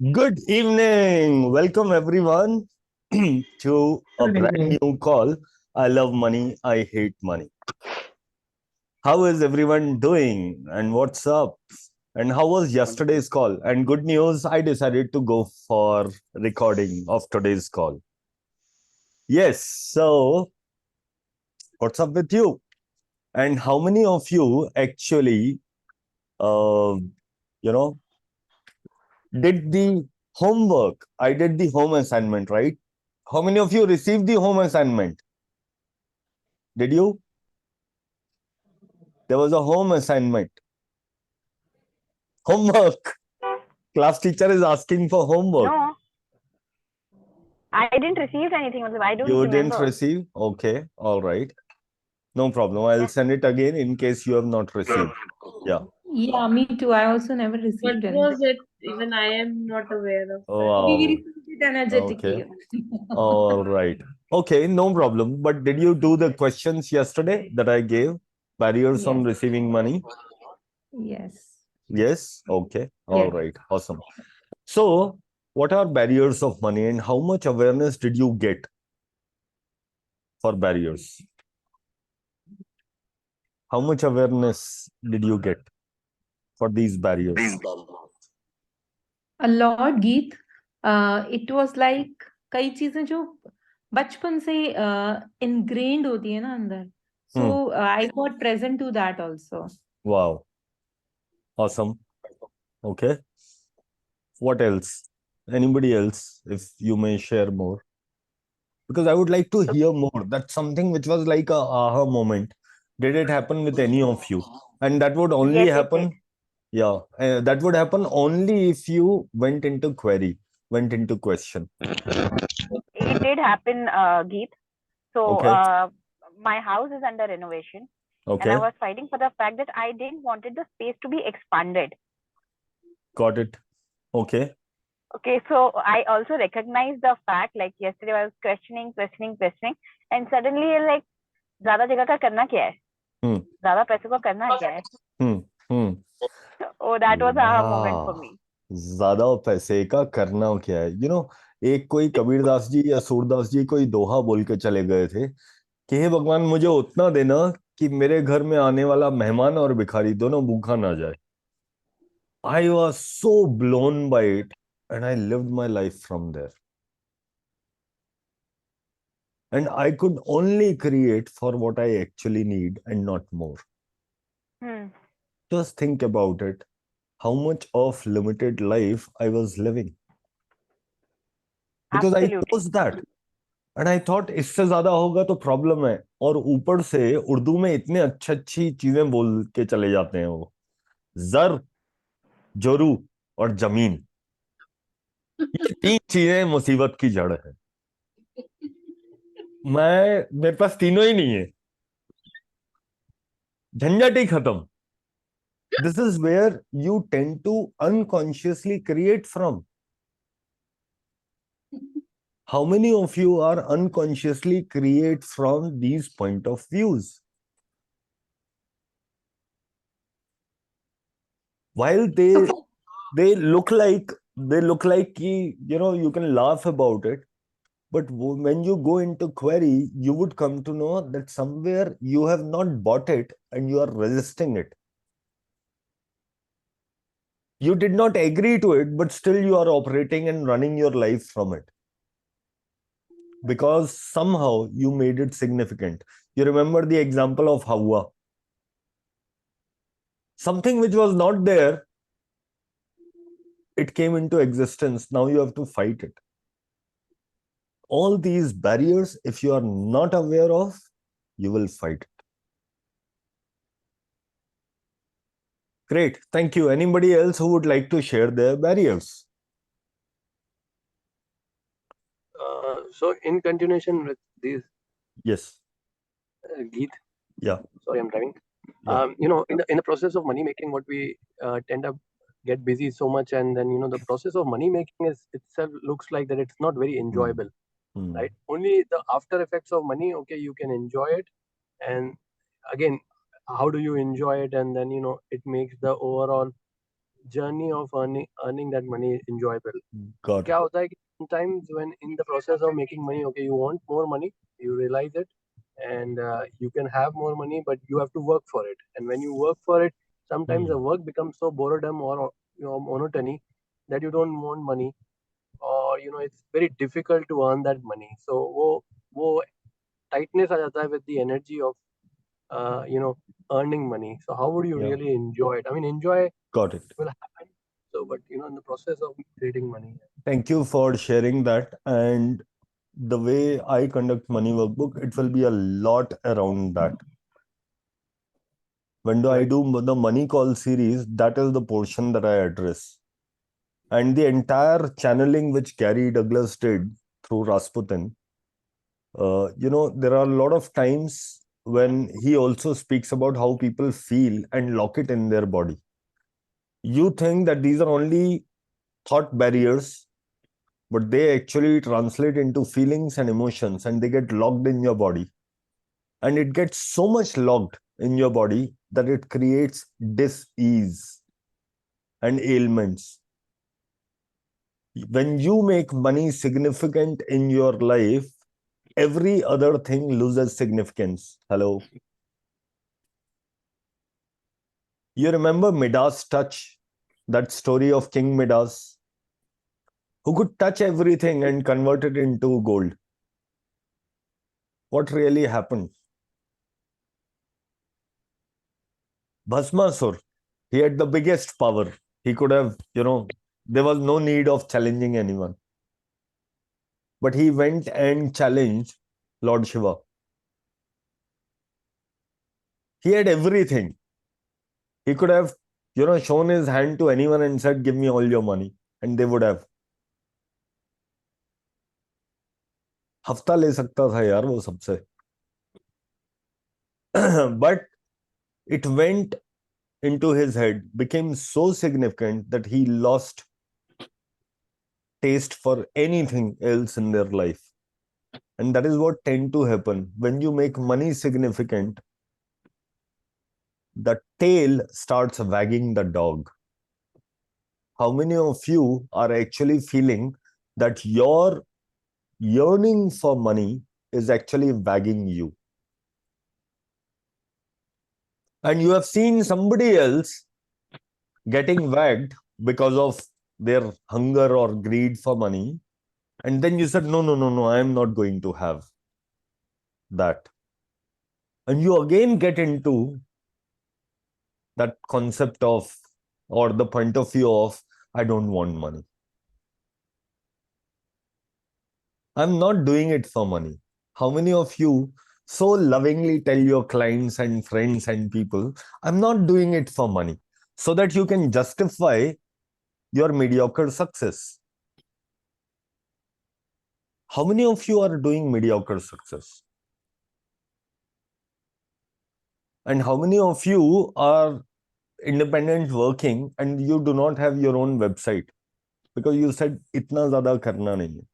Good evening. Welcome everyone to a Good brand evening. new call. I love money. I hate money. How is everyone doing? And what's up? And how was yesterday's call? And good news, I decided to go for recording of today's call. Yes. So, what's up with you? And how many of you actually, uh, you know, did the homework? I did the home assignment, right? How many of you received the home assignment? Did you? There was a home assignment. Homework. Class teacher is asking for homework. No, I didn't receive anything. I don't You didn't remember. receive? Okay. All right. No problem. I'll Yes. send it again in case you have not received. Yeah. Yeah, me too. I also never What received anything. was it? Even I am not aware of Oh, that. We wow. received it energetically. Okay. All right. Okay. No problem. But did you do the questions yesterday that I gave? Barriers on Yes. receiving money? Yes. Yes. Okay. All Yes. right. Awesome. So, what are barriers of money and how much awareness did you get for barriers? How much awareness did you get for these barriers? A lot, Geet. It was like कई चीजें जो बचपन से ingrained होती है ना अंदर. Hmm. So I got present to that also. Wow. Awesome. Okay. What else? Anybody else, if you may share more? Because I would like to So, hear more. That's something which was like a aha moment. Did it happen with any of you? And that would only yes, it did. happen, yeah, that would happen only if you went into query, went into question. It did happen, Geet. So, Okay. my house is under renovation, and I Okay. was fighting for the fact that I didn't wanted the space to be expanded. Got it. Okay. Okay, so I also recognized the fact, like yesterday I was questioning, and suddenly like, ज़्यादा जगह का करना क्या है? Hmm. ज़्यादा पैसे को करना क्या है? Hmm. Hmm. Oh, that was a moment for Yeah. me. ज्यादा पैसे का करना क्या है? एक कोई कबीरदास जी या सूरदास जी कोई दोहा बोल के चले गए थे कि हे भगवान मुझे उतना देना कि मेरे घर में आने वाला मेहमान और भिखारी दोनों भूखा ना जाए. I was so blown by it and I lived my life from there. And I could only create for what I actually need and not more. Hmm. Just think about it. How much of limited life I was living. Because I Absolutely. chose that. And I thought इससे ज्यादा होगा तो problem है. और ऊपर से उर्दू में इतने अच्छी चीजें बोल के चले जाते हैं वो. जर, जोरू और जमीन. ये तीन चीजें मुसीबत की जड़ है. मेरे पास तीनों ही नहीं है. झंझट ही खत्म. This is where you tend to unconsciously create from. How many of you are unconsciously create from these point of views? While they look like you can laugh about it, but when you go into query, you would come to know that somewhere you have not bought it and you are resisting it. You did not agree to it, but still you are operating and running your life from it. Because somehow you made it significant. You remember the example of Hawa. Something which was not there, it came into existence. Now you have to fight it. All these barriers, if you are not aware of, you will fight it. Great. Thank you. Anybody else who would like to share their barriers? So in continuation with these, Yes. Geet. Yeah. Sorry, I'm driving. Yeah. In the process of money making, what we tend to get busy so much, and then the process of money making is itself looks like that it's not very enjoyable, right? Only the after effects of money, okay, you can enjoy it, and again, how do you enjoy it? And then it makes the overall journey of earning that money enjoyable. Got क्या it. होता है कि sometimes when in the process of making money, okay, you want more money, you realize it, and you can have more money, but you have to work for it. And when you work for it, sometimes the work becomes so boredom or monotony that you don't want money, or it's very difficult to earn that money. So वो tightness आ जाता है with the energy of earning money. So how would you Yeah. really enjoy it? I mean, enjoy Got it. will happen. So, but in the process of creating money. Thank you for sharing that. And the way I conduct money workbook, it will be a lot around that. When do I Right. do the money call series, that is the portion that I address. And the entire channeling which Gary Douglas did through Rasputin, there are a lot of times when he also speaks about how people feel and lock it in their body. You think that these are only thought barriers, but they actually translate into feelings and emotions, and they get locked in your body. And it gets so much locked in your body that it creates dis-ease and ailments. When you make money significant in your life, every other thing loses significance. Hello. You remember Midas' touch, that story of King Midas, who could touch everything and convert it into gold. What really happened? Bhasmasur, he had the biggest power. He could have, there was no need of challenging anyone. But he went and challenged Lord Shiva. He had everything. He could have, shown his hand to anyone and said, give me all your money. And they would have. हफ्ता ले सकता था यार वो सबसे. But it went into his head, became so significant that he lost taste for anything else in their life. And that is what tend to happen. When you make money significant, the tail starts wagging the dog. How many of you are actually feeling that your yearning for money is actually wagging you? And you have seen somebody else getting wagged because of their hunger or greed for money. And then you said, no, no, no, no, I am not going to have that. And you again get into that concept of, or the point of view of, I don't want money. I'm not doing it for money. How many of you so lovingly tell your clients and friends and people, I'm not doing it for money, so that you can justify your mediocre success? How many of you are doing mediocre success? And how many of you are independent working and you do not have your own website because you said itna zyada karna nahi hai?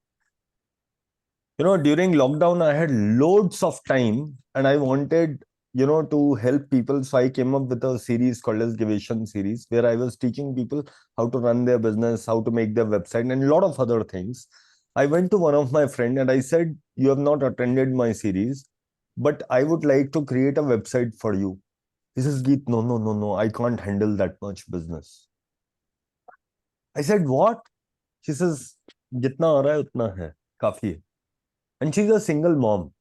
During lockdown, I had loads of time and I wanted, to help people. So I came up with a series called as Givation series, where I was teaching people how to run their business, how to make their website, and a lot of other things. I went to one of my friends and I said, you have not attended my series, but I would like to create a website for you. He says, Geet, no, no, no, no, I can't handle that much business. I said, what? She says, jitna aa raha hai, utna hai, kafi hai. And she's a single mom,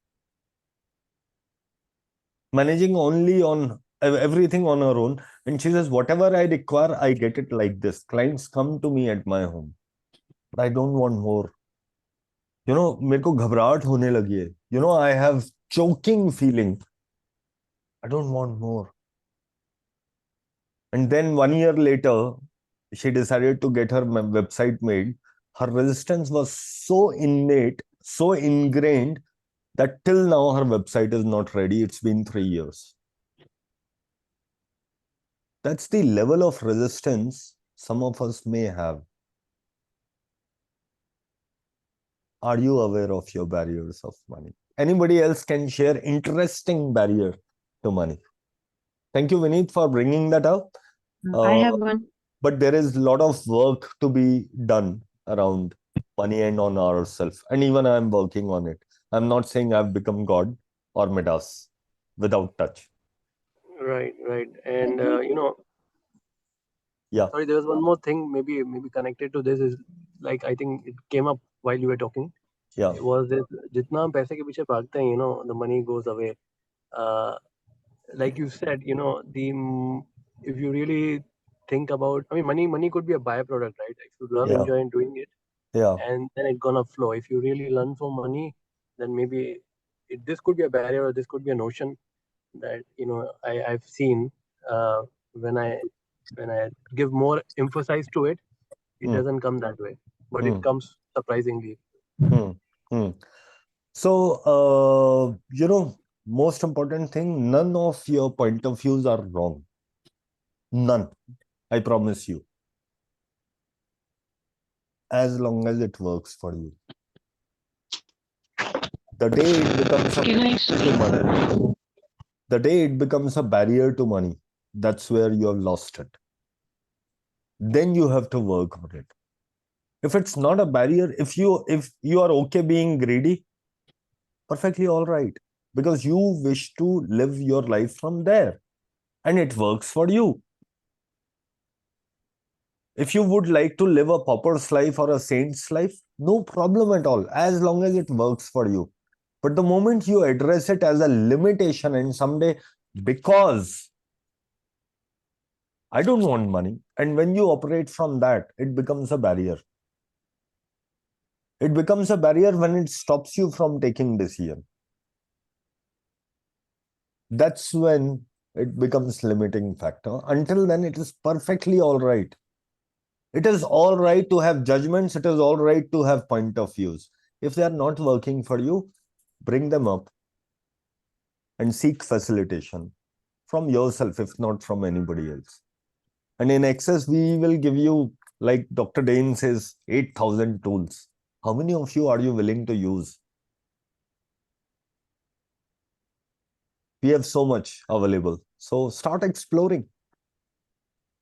managing only on everything on her own. And she says, whatever I require, I get it like this. Clients come to me at my home, but I don't want more. मेरे को घबराहट होने लगी है. I have choking feeling. I don't want more. And then 1 year later, she decided to get her website made. Her resistance was so innate, so ingrained, that till now her website is not ready. It's been 3 years. That's the level of resistance some of us may have. Are you aware of your barriers of money? Anybody else can share interesting barrier to money? Thank you, Vineet, for bringing that up. I have one. but there is a lot of work to be done around money and on ourselves. And even I'm working on it. I'm not saying I've become God or Midas without touch. Right, right. And Yeah, sorry, there was one more thing, maybe connected to this is like I think it came up while you were talking. yeah, It was this, जितना हम पैसे के पीछे भागते हैं, the money goes away. Like you said, if you really think about, I mean, money could be a byproduct, right? If you love yeah, enjoying doing it, yeah. and then it's gonna flow. If you really learn for money, then maybe this could be a barrier, or this could be a notion that I've seen when I give more emphasis to it, it Hmm. doesn't come that way, but Hmm. it comes surprisingly. Hmm. Hmm. So, most important thing, none of your point of views are wrong. None. I promise you. As long as it works for you. The day it becomes a barrier to money, the day it becomes a barrier to money, that's where you have lost it. Then you have to work on it. If it's not a barrier, if you are okay being greedy, perfectly all right, because you wish to live your life from there and it works for you. If you would like to live a pauper's life or a saint's life, no problem at all, as long as it works for you. But the moment you address it as a limitation and someday, because I don't want money, and when you operate from that, it becomes a barrier. It becomes a barrier when it stops you from taking decision. That's when it becomes limiting factor. Until then, it is perfectly all right. It is all right to have judgments. It is all right to have point of views. If they are not working for you, bring them up and seek facilitation from yourself, if not from anybody else. And in Access, we will give you, like Dr. Dane says, 8,000 tools. How many of you are you willing to use? We have so much available. So start exploring.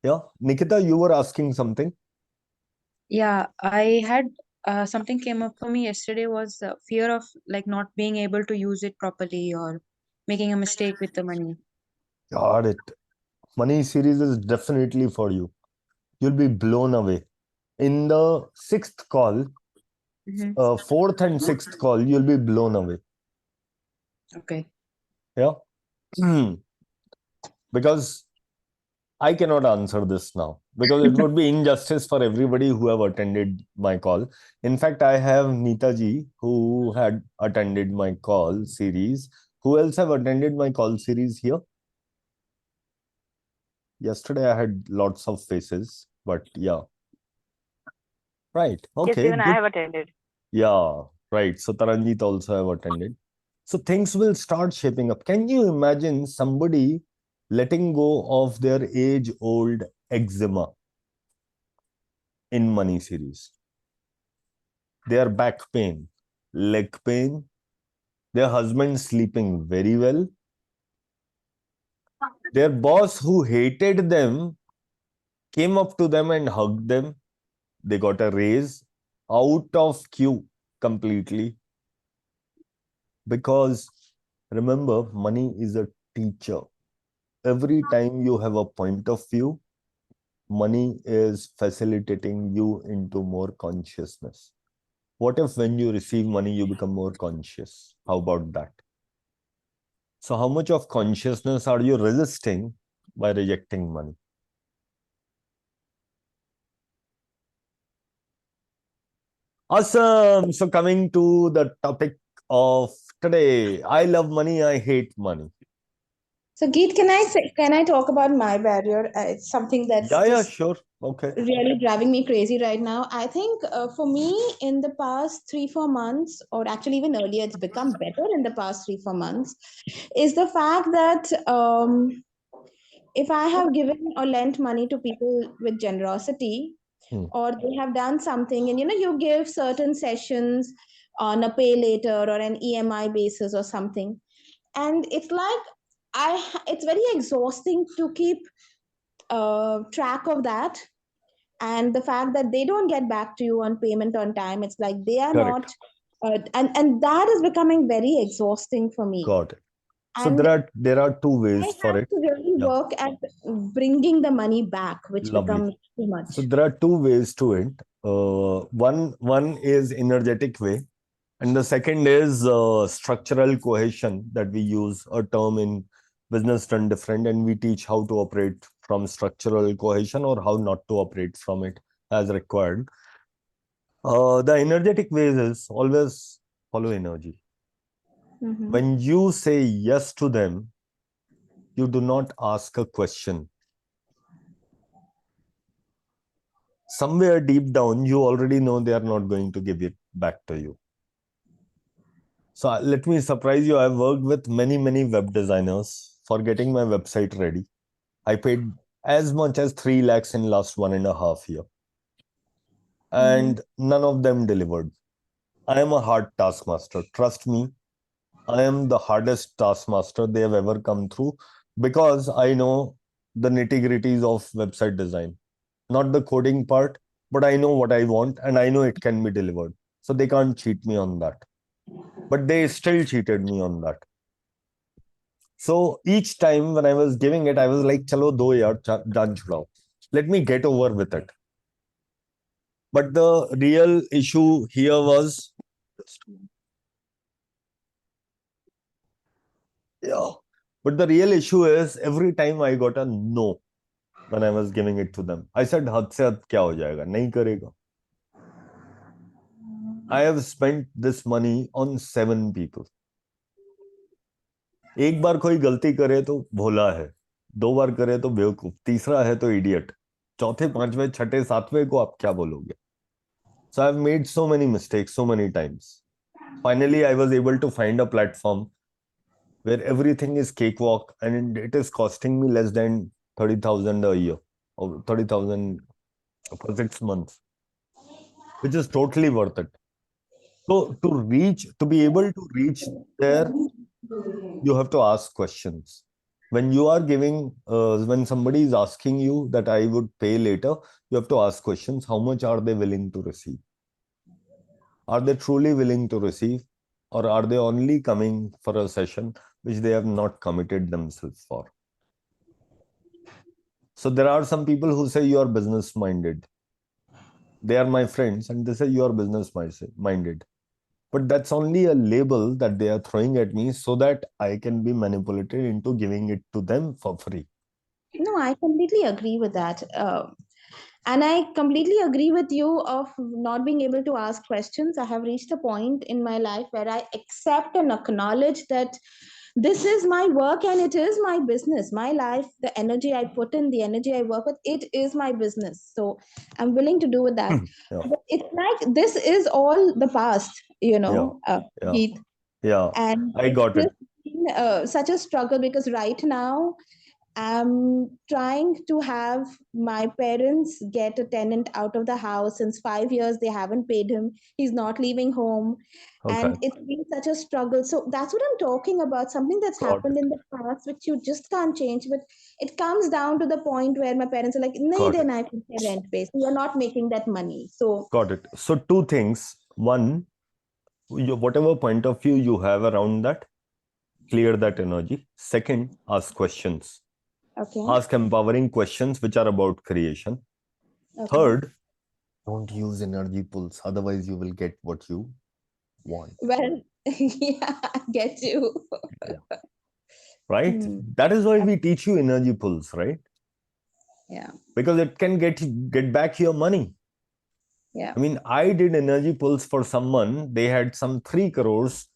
Yeah. Nikita, you were asking something. Yeah, I had something came up for me yesterday was fear of like not being able to use it properly or making a mistake with the money. Got it. Money series is definitely for you. You'll be blown away. In the sixth call, Mm-hmm. fourth and sixth call, you'll be blown away. Okay. Yeah. Because I cannot answer this now because it would be injustice for everybody who have attended my call. In fact, I have Neeta ji who had attended my call series. Who else have attended my call series here? Yesterday I had lots of faces, but yeah. Right. Yes, Okay, even I good. have attended. Yeah, right. So Taranjit also have attended. So things will start shaping up. Can you imagine somebody letting go of their age-old eczema in money series? Their back pain, leg pain, their husband sleeping very well, their boss who hated them came up to them and hugged them. They got a raise out of queue completely. Because remember, money is a teacher. Every time you have a point of view, money is facilitating you into more consciousness. What if when you receive money, you become more conscious? How about that? So how much of consciousness are you resisting by rejecting money? Awesome. So coming to the topic of today, I love money, I hate money. So, Geet, can I talk about my barrier? It's something that's Yeah, just sure. Okay. really driving me crazy right now. I think for me, in the past 3-4 months, or actually even earlier, it's become better in the past 3-4 months, is the fact that if I have given or lent money to people with generosity, or they have done something, and you give certain sessions on a pay later or an EMI basis or something, and it's like it's very exhausting to keep track of that and the fact that they don't get back to you on payment on time, it's like they are Correct. not, and that is becoming very exhausting for me. Got it. So And there are two I ways for have it. to really Yeah. work at bringing the money back, which Lovely. becomes too much. So there are two ways to it. One is energetic way, and the second is structural cohesion, that we use a term in business done different, and we teach how to operate from structural cohesion or how not to operate from it as required. The energetic ways is always follow energy. Mhm. When you say yes to them, you do not ask a question. Somewhere deep down, you already know they are not going to give it back to you. So let me surprise you. I've worked with many web designers for getting my website ready. I paid as much as 3 lakhs in last 1.5 years. And none of them delivered. I am a hard taskmaster. Trust me, I am the hardest taskmaster they have ever come through, because I know the nitty-gritties of website design. Not the coding part, but I know what I want and I know it can be delivered. So they can't cheat me on that. But they still cheated me on that. So each time when I was giving it, I was like, chalo do yaar, jaan chudao. Let me get over with it. But the real issue here was, but the real issue is every time I got a no when I was giving it to them. I said, had se had kya ho jayega? Nahi karega. I have spent this money on 7 people. एक बार कोई गलती करे तो भोला है, 2 बार करे तो बेवकूफ, तीसरा है तो इडियट, चौथे, पांचवें, छठे, सातवें को आप क्या बोलोगे? So I've made so many mistakes so many times. Finally, I was able to find a platform where everything is cakewalk and it is costing me less than 30,000 a year or 30,000 for 6 months, which is totally worth it. So to be able to reach there, you have to ask questions. When you are giving, when somebody is asking you that I would pay later, you have to ask questions. How much are they willing to receive? Are they truly willing to receive, or are they only coming for a session which they have not committed themselves for? So there are some people who say you are business minded. They are my friends and they say you are business minded. But that's only a label that they are throwing at me so that I can be manipulated into giving it to them for free. No, I completely agree with that. And I completely agree with you of not being able to ask questions. I have reached a point in my life where I accept and acknowledge that this is my work and it is my business. My life, the energy I put in, the energy I work with, it is my business. So I'm willing to do with that. Yeah. But it's like this is all the past, Yeah. Geet. Yeah. And I it's got it. just been, such a struggle because right now I'm trying to have my parents get a tenant out of the house. Since 5 years, they haven't paid him. He's not leaving home. Okay. And it's been such a struggle. So that's what I'm talking about. Something that's Got happened it. in the past, which you just can't change. But it comes down to the point where my parents are like, nahi Got it. dena hai kuch rent base. You're not making that money. So Got it. So two things. One, whatever point of view you have around that, clear that energy. Second, ask questions. okay. Ask empowering questions which are about creation. Okay. Third, don't use energy pulls, otherwise you will get what you want. Well, yeah, I get you. Right? That is why we teach you energy pulls, right? Yeah. Because it can get back your money. Yeah. I mean, I did energy pulls for someone. They had some 3 crores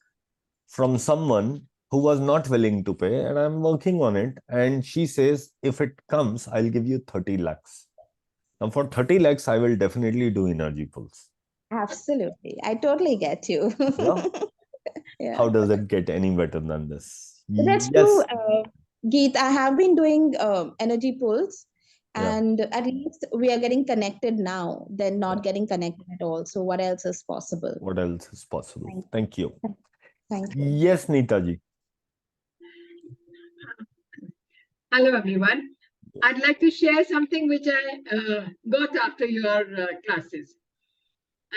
from someone who was not willing to pay, and I'm working on it. And she says, if it comes, I'll give you 30 lakhs. Now, for 30 lakhs, I will definitely do energy pulls. Absolutely. I totally get you. Yeah. Yeah. How does it get any better than this? That's Yes. true, Geet. I have been doing energy pulls, Yeah. and at least we are getting connected now than not getting connected at all. So, what else is possible? What else is possible? Thank you. Thank you. Thank you. Yes, Neetaji. Hello, everyone. I'd like to share something which I got after your classes.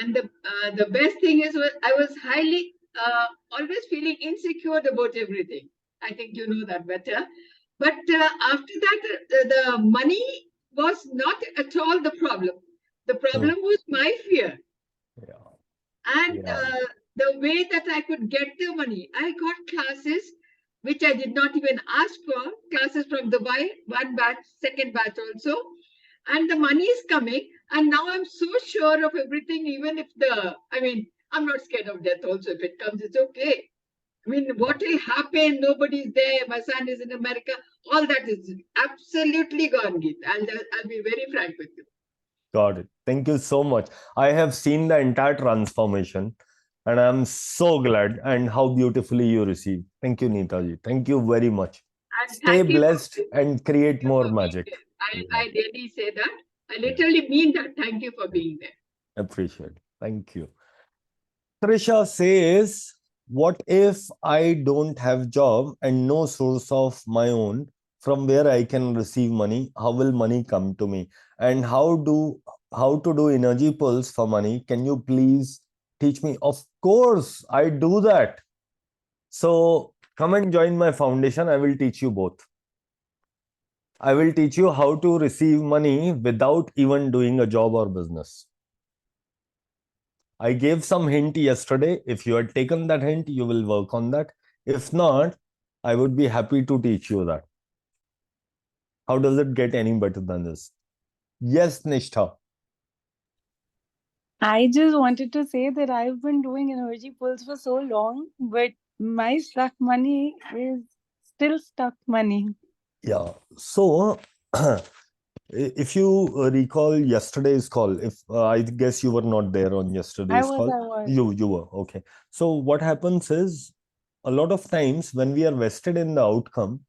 And the best thing is, I was highly always feeling insecure about everything. I think you know that better. But after that, the money was not at all the problem. The problem was my fear. Yeah. And Yeah. the way that I could get the money, I got classes which I did not even ask for, classes from Dubai, one batch, second batch also. And the money is coming. And now I'm so sure of everything, even if I'm not scared of death also. If it comes, it's okay. I mean, what will happen? Nobody's there. My son is in America. All that is absolutely gone, Geet. I'll be very frank with you. Got it. Thank you so much. I have seen the entire transformation and I'm so glad and how beautifully you received. Thank you, Neetaji. Thank you very much. And Stay thank you blessed and create more for being magic. there. I really say that. I literally mean that. Thank you for being there. Appreciate it. Thank you. Trisha says, what if I don't have job and no source of my own from where I can receive money? How will money come to me? And how to do energy pulse for money? Can you please teach me? Of course, I do that. So come and join my foundation. I will teach you both. I will teach you how to receive money without even doing a job or business. I gave some hint yesterday. If you had taken that hint, you will work on that. If not, I would be happy to teach you that. How does it get any better than this? Yes, Nishtha. I just wanted to say that I've been doing energy pulse for so long, but my stuck money is still stuck money. Yeah. So, if you recall yesterday's call, if I guess you were not there on yesterday's call. I was. You were. Okay. So what happens is a lot of times when we are vested in the outcome,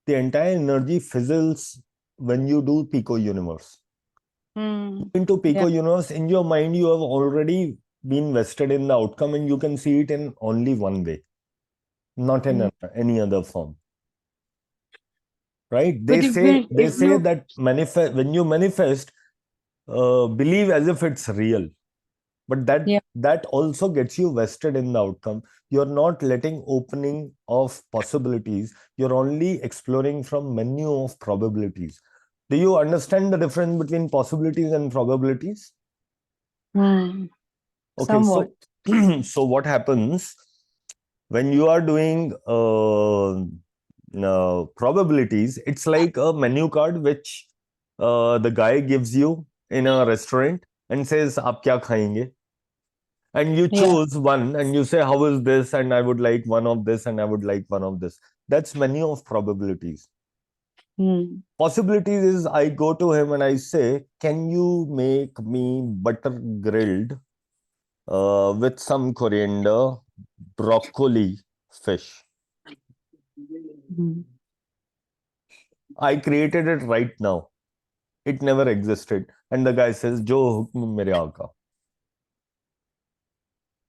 the entire energy fizzles when you do Pico Universe. Into Pico Universe, in your mind, you have already been vested in the outcome and you can see it in only one way, not in any other form. Right? They say that when you manifest, believe as if it's real. But that also gets you vested in the outcome. You're not letting opening of possibilities. You're only exploring from menu of probabilities. Do you understand the difference between possibilities and probabilities? Okay, Somewhat. so what happens when you are doing probabilities? It's like a menu card which the guy gives you in a restaurant and says, "Aap kya khayenge?" And you choose one and you say, "How is this?" And I would like one of this and I would like one of this. That's menu of probabilities. Possibilities is I go to him and I say, "Can you make me butter grilled with some coriander, broccoli, fish?" I created it right now. It never existed. And the guy says, "Jo hukm mere aaka."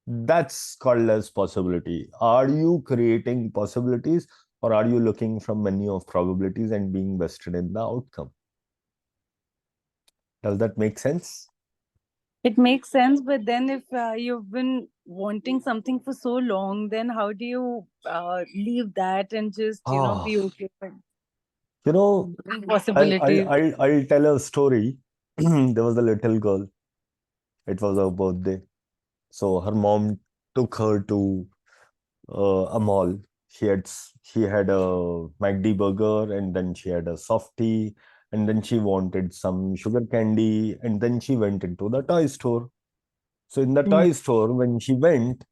That's called as possibility. Are you creating possibilities or are you looking from menu of probabilities and being vested in the outcome? Does that make sense? It makes sense, but then if you've been wanting something for so long, then how do you leave that and just, be okay with possibilities? I'll tell a story. There was a little girl. It was her birthday. So her mom took her to a mall. She had a McD burger and then she had a softie and then she wanted some sugar candy and then she went into the toy store. So in the toy store, when she went,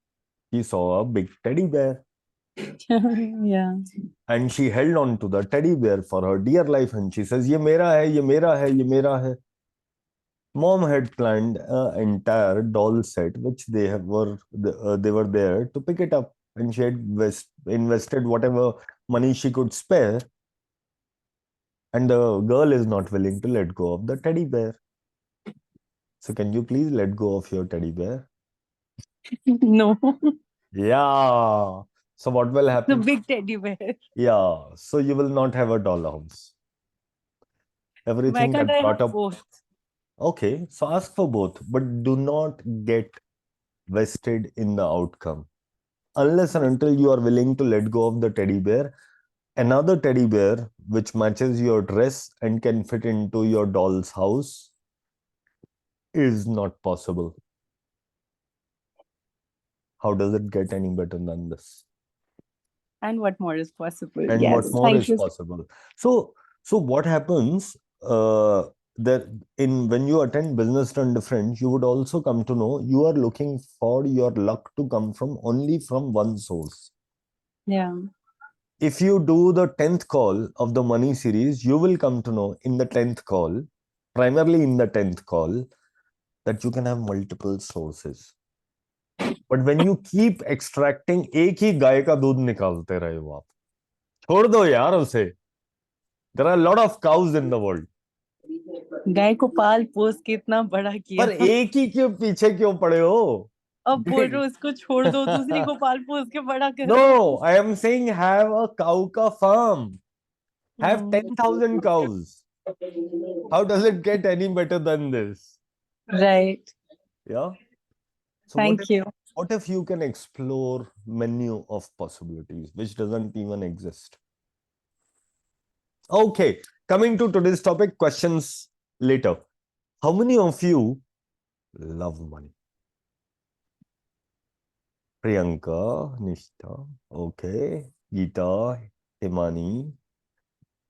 she saw a big teddy bear. Yeah. And she held on to the teddy bear for her dear life and she says, "Ye mera hai, ye mera hai, ye mera hai." Mom had planned an entire doll set, which they were there to pick it up, and she had invested whatever money she could spare. And the girl is not willing to let go of the teddy bear. So, can you please let go of your teddy bear? No. Yeah. So, what will happen? The big teddy bear. Yeah. So, you will not have a doll house. Why everything can't that I brought have up. both? Okay, so ask for both, but do not get vested in the outcome. Unless and until you are willing to let go of the teddy bear, another teddy bear which matches your dress and can fit into your doll's house is not possible. How does it get any better than this? And what more is possible? And Yes, what more thank is you. possible? So what happens that in when you attend business and different, you would also come to know you are looking for your luck to come from only from one source. Yeah. If you do the 10th call of the money series, you will come to know in the 10th call, primarily in the 10th call, that you can have multiple sources. But when you keep extracting, एक ही गाय का दूध निकालते रहे हो आप, छोड़ दो यार उसे. There are a lot of cows in the world. गाय को पाल पोस के इतना बड़ा किया, पर एक ही के पीछे क्यों पड़े हो? अब बोल रहे हो उसको छोड़ दो, दूसरी को पाल पोस के बड़ा करो. No, I am saying have a cow ka farm. Have 10,000 cows. How does it get any better than this? Right. Yeah. So Thank you. what if you can explore menu of possibilities which doesn't even exist? Okay, coming to today's topic, questions later. How many of you love money? Priyanka, Nishta, okay, Geeta, Himani.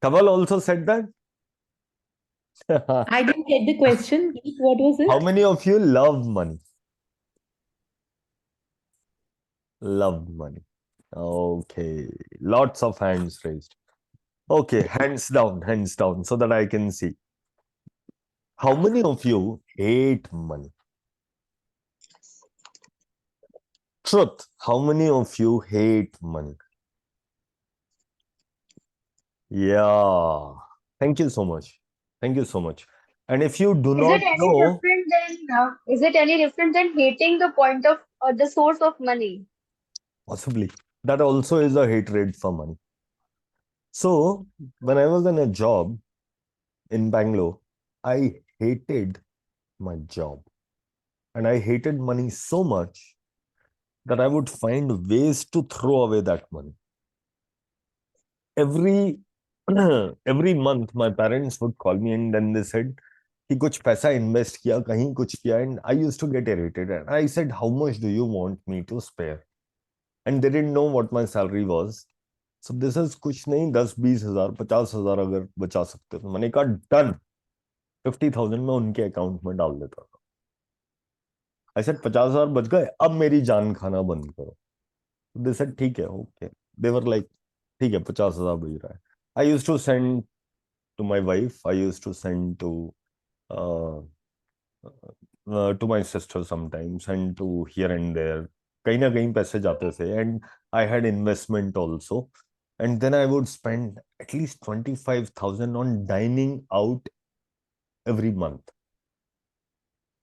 Kaval also said that. I didn't get the question. What was How it? many of you love money? Love money. Okay, lots of hands raised. Okay, hands down, so that I can see. How many of you hate money? Truth, how many of you hate money? Yeah, thank you so much. Thank you so much. And if you do Is not it any know, different than hating the point of the source of money? possibly, that also is a hatred for money. So, when I was in a job in Bangalore, I hated my job. And I hated money so much that I would find ways to throw away that money. Every month, my parents would call me and then they said, कि कुछ पैसा invest किया, कहीं कुछ किया, and I used to get irritated. And I said, how much do you want me to spare? And they didn't know what my salary was. So this is कुछ नहीं, 10-20 हजार, 50,000 अगर बचा सकते तो मैंने कहा done. 50,000 मैं उनके अकाउंट में डाल देता था. I said 50,000 बच गए, अब मेरी जान खाना बंद करो. They said ठीक है, okay. They were like, ठीक है, 50,000 बच रहा है. I used to send to my wife. I used to send to my sister sometimes and to here and there. कहीं ना कहीं पैसे जाते थे, and I had investment also. And then I would spend at least 25,000 on dining out every month.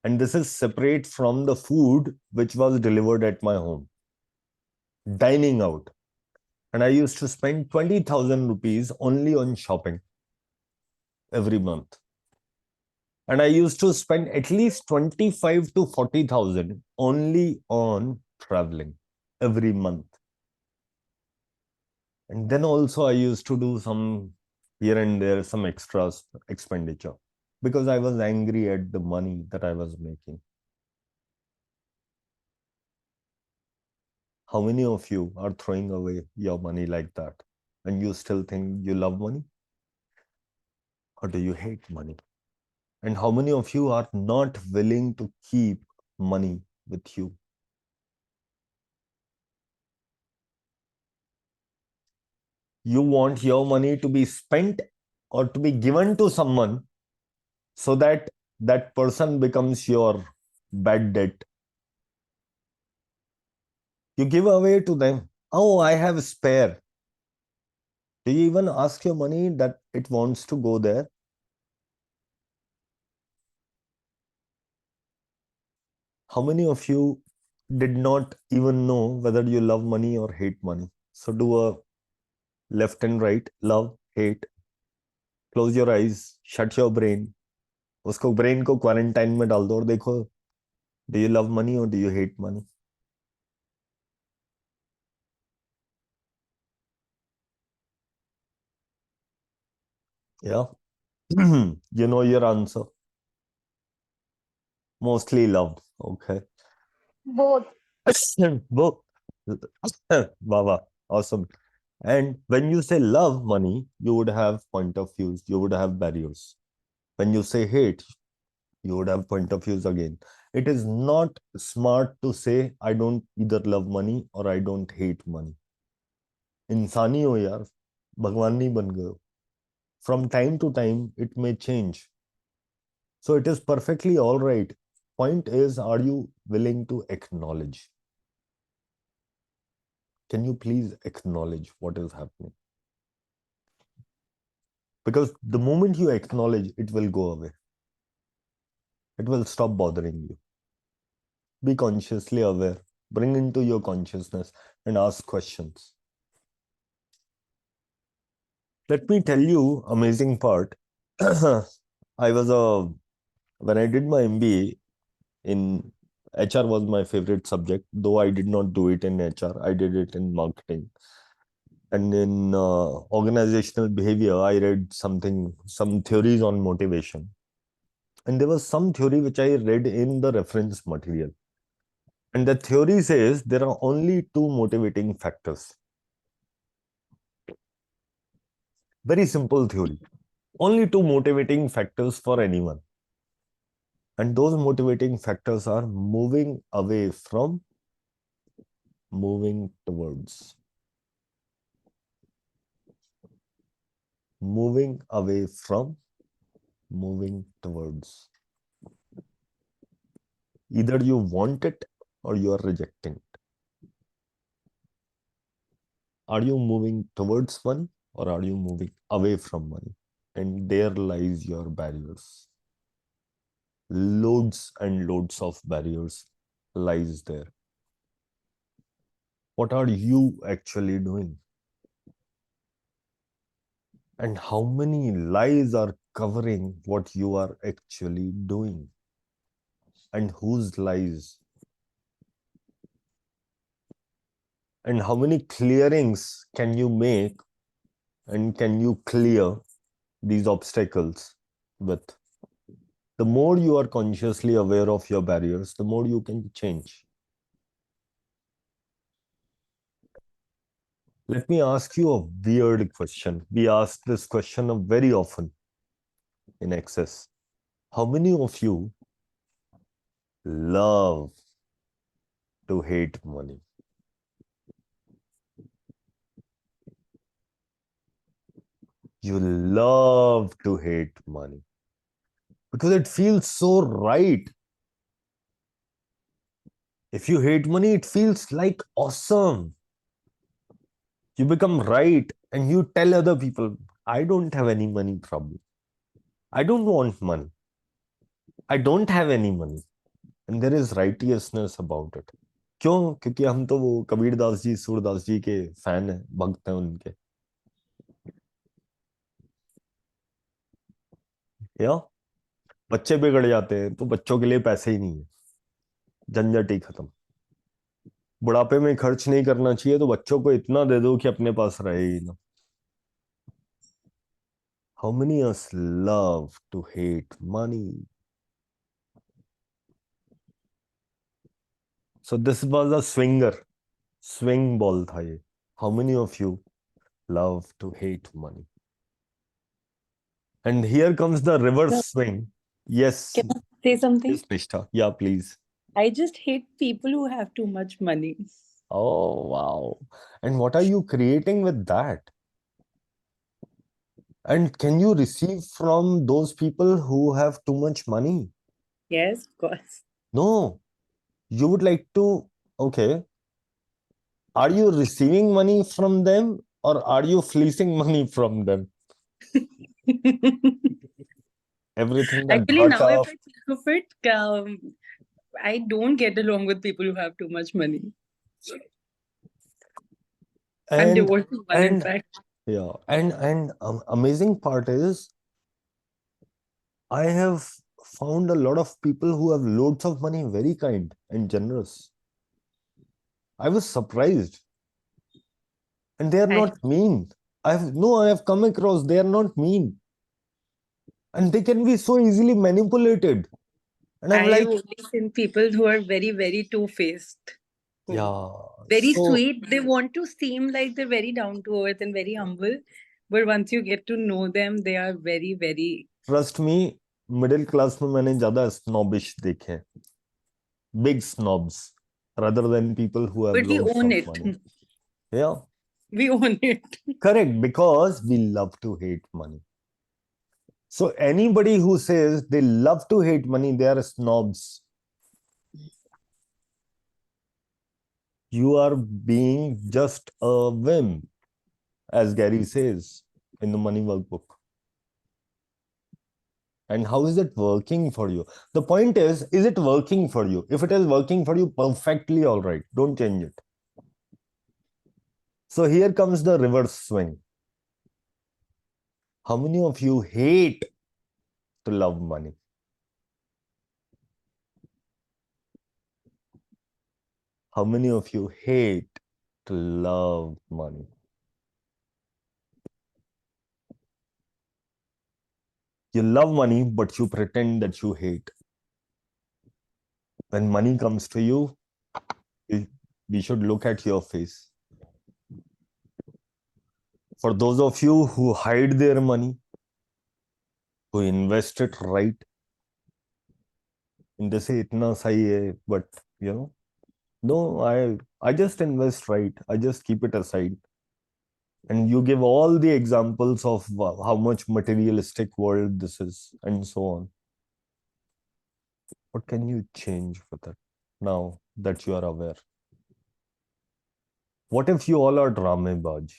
And this is separate from the food which was delivered at my home. Dining out. And I used to spend 20,000 rupees only on shopping every month. And I used to spend at least 25 to 40,000 only on traveling every month. And then also I used to do some here and there, some extras expenditure because I was angry at the money that I was making. How many of you are throwing away your money like that and you still think you love money? Or do you hate money? And how many of you are not willing to keep money with you? You want your money to be spent or to be given to someone so that that person becomes your bad debt. You give away to them. Oh, I have spare. Do you even ask your money that it wants to go there? How many of you did not even know whether you love money or hate money? So do a left and right, love, hate. Close your eyes, shut your brain. उसको brain को quarantine में डाल दो और देखो, do you love money or do you hate money? Yeah. You know your answer. Mostly love. Okay. Both. Both. Wow, awesome. And when you say love money, you would have point of views, you would have barriers. When you say hate, you would have point of views again. It is not smart to say I don't either love money or I don't hate money. इंसानी हो यार, भगवान नहीं बन गए हो. From time to time, it may change. So it is perfectly all right. Point is, are you willing to acknowledge? Can you please acknowledge what is happening? Because the moment you acknowledge, it will go away. It will stop bothering you. Be consciously aware. Bring into your consciousness and ask questions. Let me tell you amazing part. When I did my MBA in HR was my favorite subject, though I did not do it in HR. I did it in marketing. And in organizational behavior, I read some theories on motivation. And there was some theory which I read in the reference material. And the theory says there are only two motivating factors. Very simple theory. Only two motivating factors for anyone. And those motivating factors are moving away from, moving towards. Moving away from, moving towards. Either you want it or you are rejecting it. Are you moving towards one or are you moving away from money? And there lies your barriers. Loads and loads of barriers lies there. What are you actually doing? And how many lies are covering what you are actually doing? And whose lies? And how many clearings can you make and can you clear these obstacles with? The more you are consciously aware of your barriers, the more you can change. Let me ask you a weird question. We ask this question very often in Access. How many of you love to hate money? You love to hate money because it feels so right. If you hate money, it feels like awesome. You become right and you tell other people, I don't have any money problem. I don't want money. I don't have any money. And there is righteousness about it. क्यों? क्योंकि हम तो वो कबीर दास जी, सूरदास जी के fan हैं, भक्त हैं उनके. या बच्चे बिगड़ जाते हैं तो बच्चों के लिए पैसे ही नहीं है, झंझट ही खत्म. बुढ़ापे में खर्च नहीं करना चाहिए तो बच्चों को इतना दे दो कि अपने पास रहे ही ना. How many of us love to hate money? So this was a swinger. Swing ball tha ye. How many of you love to hate money? And here comes the reverse swing. Yes. Can I say something? Yes, Nishtha. Yeah, please. I just hate people who have too much money. Oh, wow. And what are you creating with that? And can you receive from those people who have too much money? Yes, of course. No. You would like to, okay. Are you receiving money from them or are you fleecing money from them? Everything that Actually, now Batra, if I think of it, I don't get along with people who have too much money. I'm divorcing one, in fact. Yeah, and amazing part is I have found a lot of people who have loads of money very kind and generous. I was surprised. And they are not mean. I have come across, they are not mean. And they can be so easily manipulated. And I'm I like, have only seen people who are very, very two-faced. yeah. Very so, sweet. They want to seem like they're very down to earth and very humble. But once you get to know them, they are very, very. Trust me, middle class में मैंने ज़्यादा snobbish देखे हैं. Big snobs rather than people who have But we loads own of it. money. Yeah. We own it. Correct, because we love to hate money. So anybody who says they love to hate money, they are snobs. You are being just a whim, as Gary says in the Money Workbook. And how is it working for you? The point is it working for you? If it is working for you, perfectly all right. Don't change it. So here comes the reverse swing. How many of you hate to love money? How many of you hate to love money? You love money, but you pretend that you hate. When money comes to you, we should look at your face. For those of you who hide their money, who invest it right, and they say itna sahi hai, but no, I just invest right. I just keep it aside. And you give all the examples of how much materialistic world this is and so on. What can you change with it now that you are aware? What if you all are dramebaj?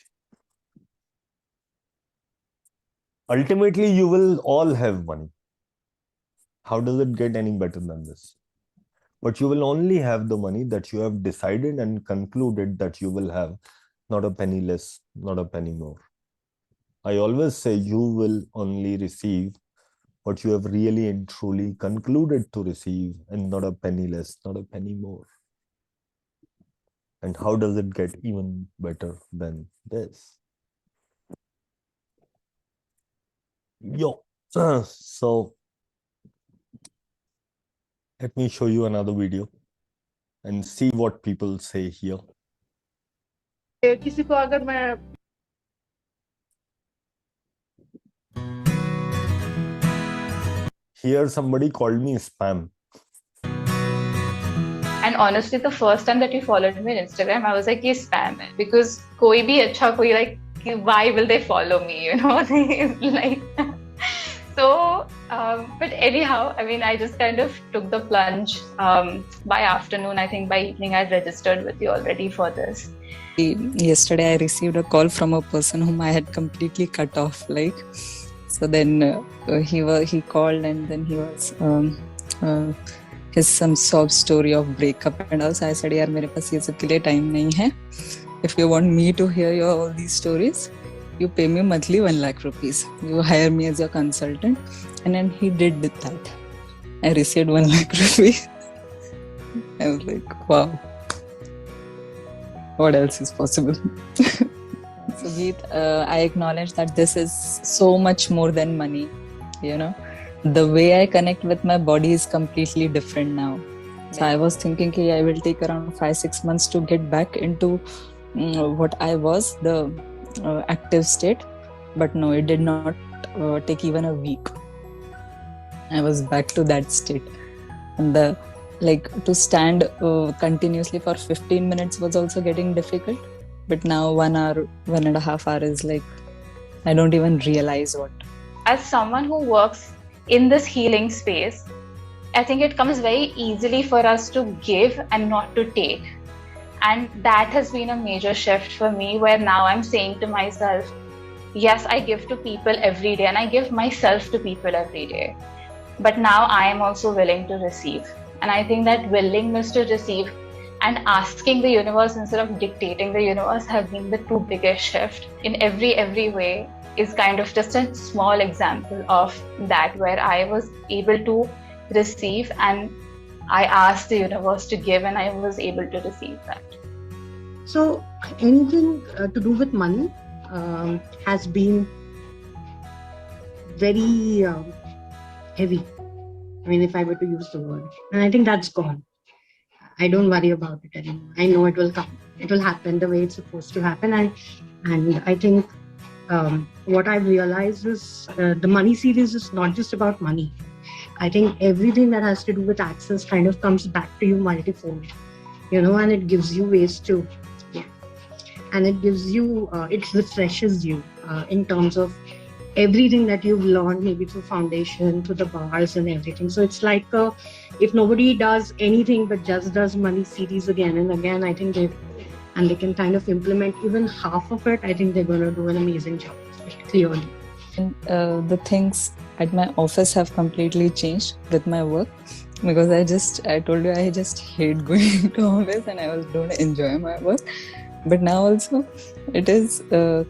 Ultimately, you will all have money. How does it get any better than this? But you will only have the money that you have decided and concluded that you will have, not a penny less, not a penny more. I always say you will only receive what you have really and truly concluded to receive, and not a penny less, not a penny more. And how does it get even better than this? So let me show you another video and see what people say here. किसी को अगर मैं Here somebody called me spam. And honestly, the first time that you followed me on Instagram, I was like, "Ye spam hai," because koi bhi acha koi like, why will they follow me? Like. So, but anyhow, I mean, I just kind of took the plunge. By afternoon, I think by evening, I registered with you already for this. Yesterday, I received a call from a person whom I had completely cut off. So then he called, and then he was his some sob story of breakup and also. I said, "Yaar, mere paas ye sab ke liye time nahi hai. If you want me to hear all these stories, you pay me monthly 1 lakh rupees. You hire me as your consultant." And then he did that. I received 1 lakh rupees. I was like, wow. What else is possible? So Geet, I acknowledge that this is so much more than money. The way I connect with my body is completely different now. So I was thinking I will take around 5-6 months to get back into what I was, the active state. But no, it did not take even a week. I was back to that state. And to stand continuously for 15 minutes was also getting difficult. But now 1 hour, 1.5 hours is like, I don't even realize what. As someone who works in this healing space, I think it comes very easily for us to give and not to take. And that has been a major shift for me, where now I'm saying to myself, yes, I give to people every day and I give myself to people every day. But now I am also willing to receive. And I think that willingness to receive and asking the universe instead of dictating the universe have been the two biggest shifts in every way. is kind of just a small example of that, where I was able to receive and I asked the universe to give and I was able to receive that. So anything to do with money has been very heavy. I mean, if I were to use the word, and I think that's gone. I don't worry about it anymore. I know it will come. It will happen the way it's supposed to happen. And I think what I've realized is the money series is not just about money. I think everything that has to do with access kind of comes back to you multifold, and it gives you ways to, and it gives you, it refreshes you in terms of everything that you've learned, maybe through foundation, through the bars and everything. So it's like if nobody does anything but just does money series again and again, I think they can kind of implement even half of it, I think they're going to do an amazing job, clearly. And the things at my office have completely changed with my work, because I told you I just hate going to office and I don't enjoy my work. But now also it is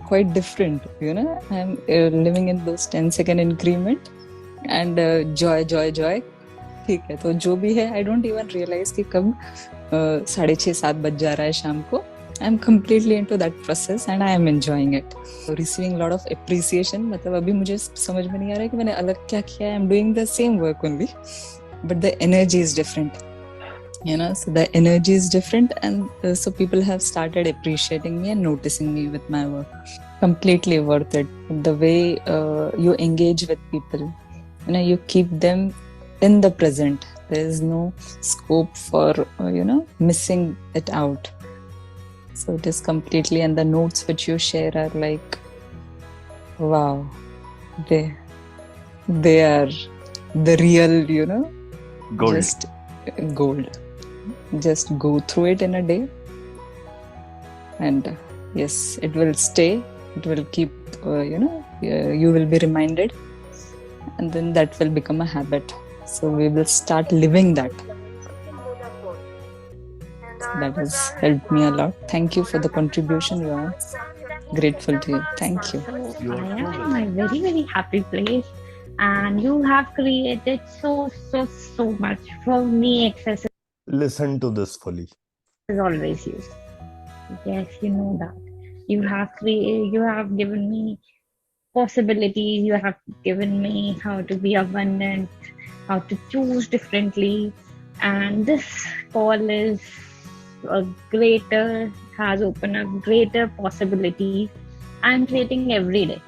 quite different, I'm living in those 10-second increment and joy. ठीक है, तो जो भी है I don't even realize कि कब 6:30-7 बज जा रहा है शाम को. I'm completely into that process and I am enjoying it. So receiving a lot of appreciation, मतलब अभी मुझे समझ में नहीं आ रहा है कि मैंने अलग क्या किया है. I'm doing the same work only, but the energy is different. So the energy is different, and so people have started appreciating me and noticing me with my work. Completely worth it. The way you engage with people, you keep them in the present. There is no scope for missing it out. So it is completely, and the notes which you share are like, wow, they are the real, Gold. just gold. Just go through it in a day, and yes, it will stay. It will keep, you will be reminded, and then that will become a habit. So we will start living that. So that has helped me a lot. Thank you for the contribution. We are grateful to you. Thank you. I am in a very, very happy place, and you have created so much for me. Access Listen to this fully. is always you. Yes, you know that. You have given me possibilities. You have given me how to be abundant, how to choose differently, and this call is has opened up greater possibilities. I'm creating every day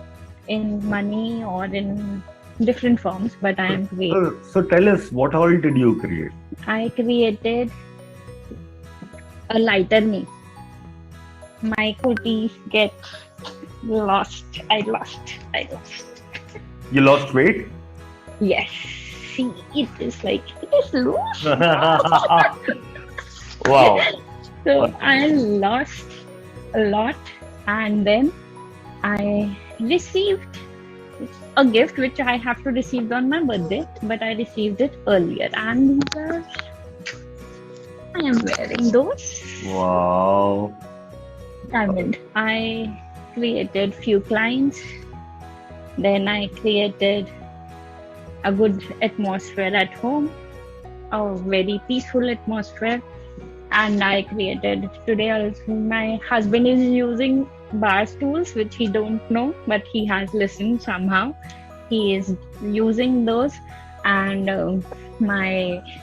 in money or in different forms, but I am creating. So tell us, what all did you create? I created a lighter me. My cooties get lost. I lost. You lost weight? Yes. See, it is loose. Wow. So I lost a lot, and then I received a gift which I have to receive on my birthday, but I received it earlier, and I am wearing those. Wow. I created few clients, then I created a good atmosphere at home, a very peaceful atmosphere, and I created today also. My husband is using bar stools, which he don't know, but he has listened somehow. He is using those, and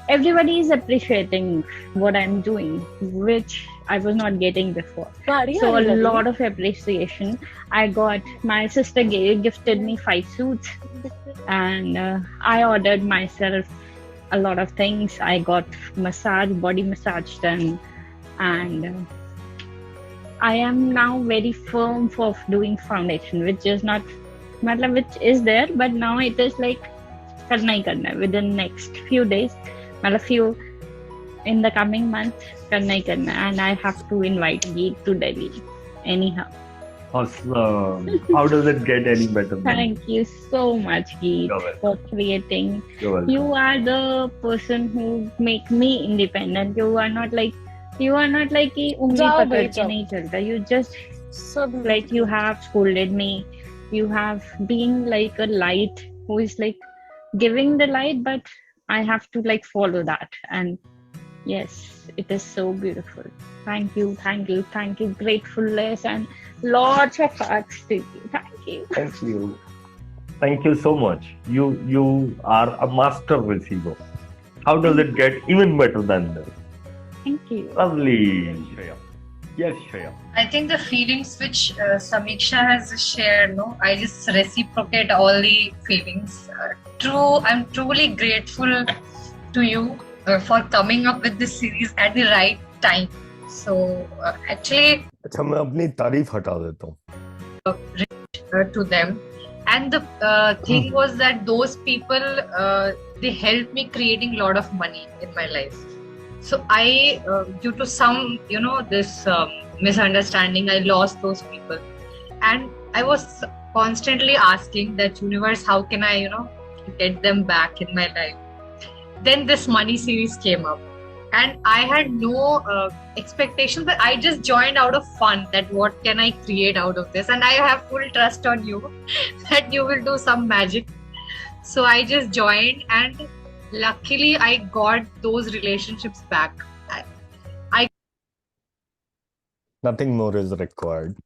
everybody is appreciating what I'm doing, which I was not getting before. So a lot of appreciation. I got, my sister gifted me 5 suits, and I ordered myself a lot of things. I got body massage done, and I am now very firm for doing foundation, which is there, but now it is like karna hi karna within next few days, in the coming month, karna hi karna, and I have to invite Geet to Delhi anyhow. Awesome. How does it get any better? Thank you so much, Geet, for creating. You are the person who make me independent. You are not like कि उंगली पकड़ के नहीं चलता. You just like, you have scolded me, You have been like a light who is like giving the light, but I have to like follow that. And yes, it is so beautiful. Thank you, thank you, thank you. Gratefulness and lots of hearts to you. Thank you. Thank you. Thank you so much. You are a master receiver. How does it get even better than this? Thank you. Lovely, Shreya. Yes, Shreya. I think the feelings which Samiksha has shared, no, I just reciprocate all the feelings. I'm truly grateful to you for coming up with this series at the right time. So actually, अच्छा मैं अपनी तारीफ हटा देता हूँ. to them, and the thing was that those people they helped me creating a lot of money in my life. So I, due to some, this misunderstanding, I lost those people. And I was constantly asking that universe, how can I, get them back in my life? Then this money series came up. And I had no expectations, but I just joined out of fun that what can I create out of this? And I have full trust on you that you will do some magic. So I just joined, and luckily I got those relationships back. Nothing more is required.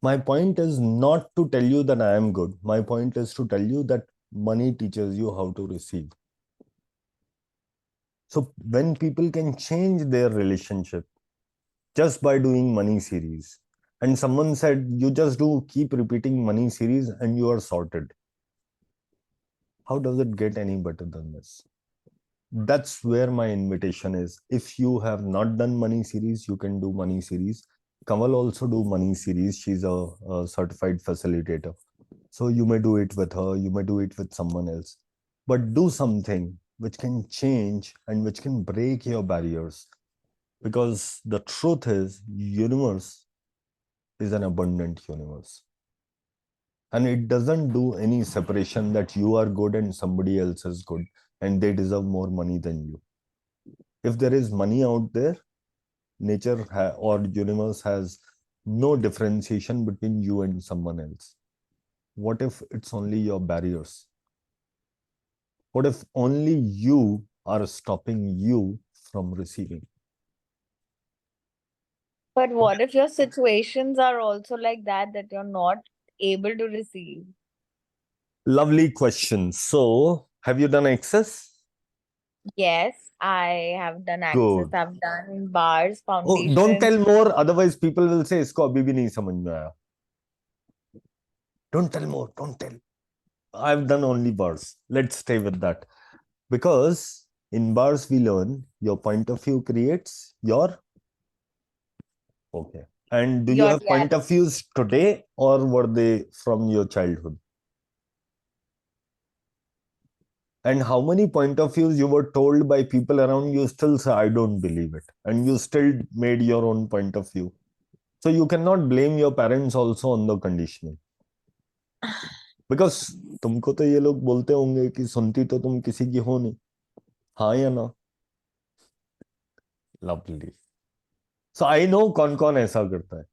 My point is not to tell you that I am good. My point is to tell you that money teaches you how to receive. So when people can change their relationship just by doing money series, and someone said, you just keep repeating money series and you are sorted. How does it get any better than this? That's where my invitation is. If you have not done money series, you can do money series. Kamal also do money series. She's a certified facilitator. So you may do it with her, you may do it with someone else. But do something which can change and which can break your barriers. Because the truth is, universe is an abundant universe. And it doesn't do any separation that you are good and somebody else is good and they deserve more money than you. If there is money out there, nature or universe has no differentiation between you and someone else. What if it's only your barriers? What if only you are stopping you from receiving? But what if your situations are also like that you're not able to receive? Lovely question. So, have you done Access? Yes, I have done Access. Good. I've done bars, Oh, foundation. don't tell more, otherwise people will say, isko abhi bhi nahi samajh mein aaya. Don't tell more, don't tell. I've done only bars. Let's stay with that. Because in bars we learn your point of view creates your... Okay. And do you have point of views today or were they from your childhood? And how many point of views you were told by people around you still say, I don't believe it. And you still made your own point of view. So you cannot blame your parents also on the conditioning. Because तुमको तो ये लोग बोलते होंगे कि सुनती तो तुम किसी की हो नहीं. हाँ या ना? Lovely. So I know कौन-कौन ऐसा करता है.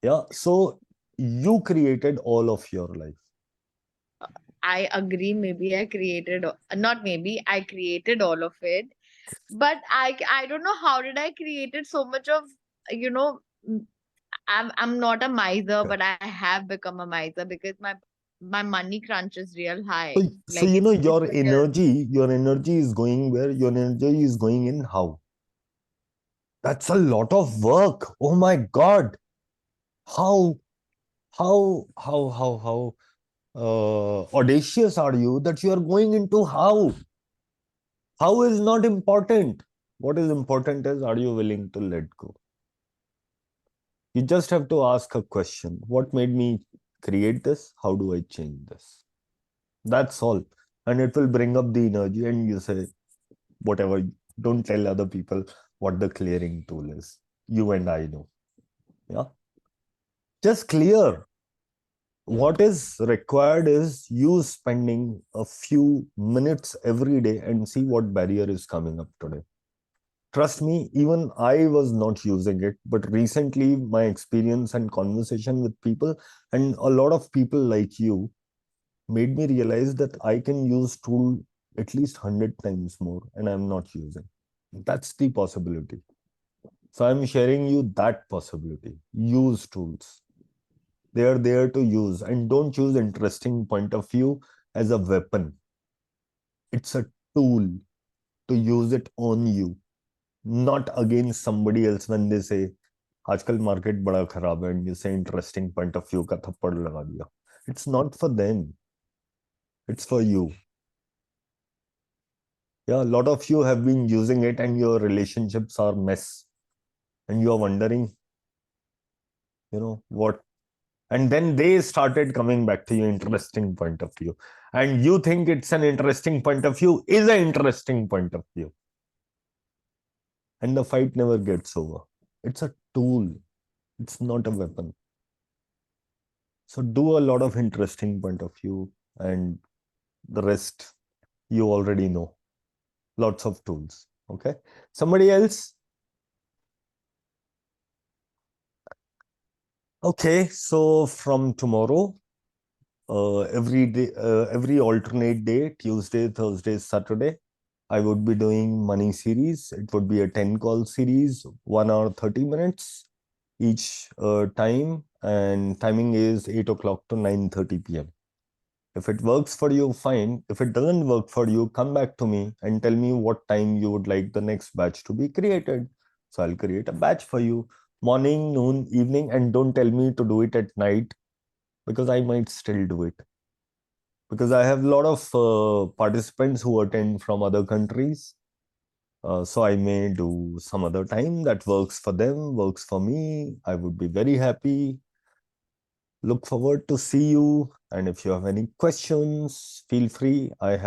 Yeah. So you created all of your life. I agree. Maybe I created, not maybe, I created all of it. But I don't know how did I created so much of, I'm not a miser, but I have become a miser because my money crunch is real high. So you know your energy is going where? Your energy is going in how? That's a lot of work. Oh my God. How audacious are you that you are going into how? How is not important. What is important is, are you willing to let go? You just have to ask a question. What made me create this? How do I change this? That's all. And it will bring up the energy and you say, whatever, don't tell other people what the clearing tool is. You and I know. Yeah. Just clear. What is required is you spending a few minutes every day and see what barrier is coming up today. Trust me, even I was not using it, but recently my experience and conversation with people and a lot of people like you made me realize that I can use tool at least 100 times more and I'm not using. That's the possibility. So I'm sharing you that possibility. Use tools. They are there to use, and don't use interesting point of view as a weapon. It's a tool to use it on you, not against somebody else when they say आजकल market बड़ा खराब है and you say interesting point of view का थप्पड़ लगा दिया. It's not for them. It's for you. Yeah, a lot of you have been using it and your relationships are mess. And you are wondering, what? And then they started coming back to you, interesting point of view. And you think it's an interesting point of view, is an interesting point of view. And the fight never gets over. It's a tool. It's not a weapon. So do a lot of interesting point of view and the rest you already know. Lots of tools. Okay. Somebody else? Okay. So from tomorrow, every day, every alternate day, Tuesday, Thursday, Saturday, I would be doing money series. It would be a 10 call series, 1 hour, 30 minutes each time. And timing is 8 o'clock to 9:30 p.m. If it works for you, fine. If it doesn't work for you, come back to me and tell me what time you would like the next batch to be created. So I'll create a batch for you. Morning, noon, evening, and don't tell me to do it at night because I might still do it. Because I have a lot of participants who attend from other countries. So I may do some other time that works for them, works for me. I would be very happy. Look forward to see you. And if you have any questions, feel free. I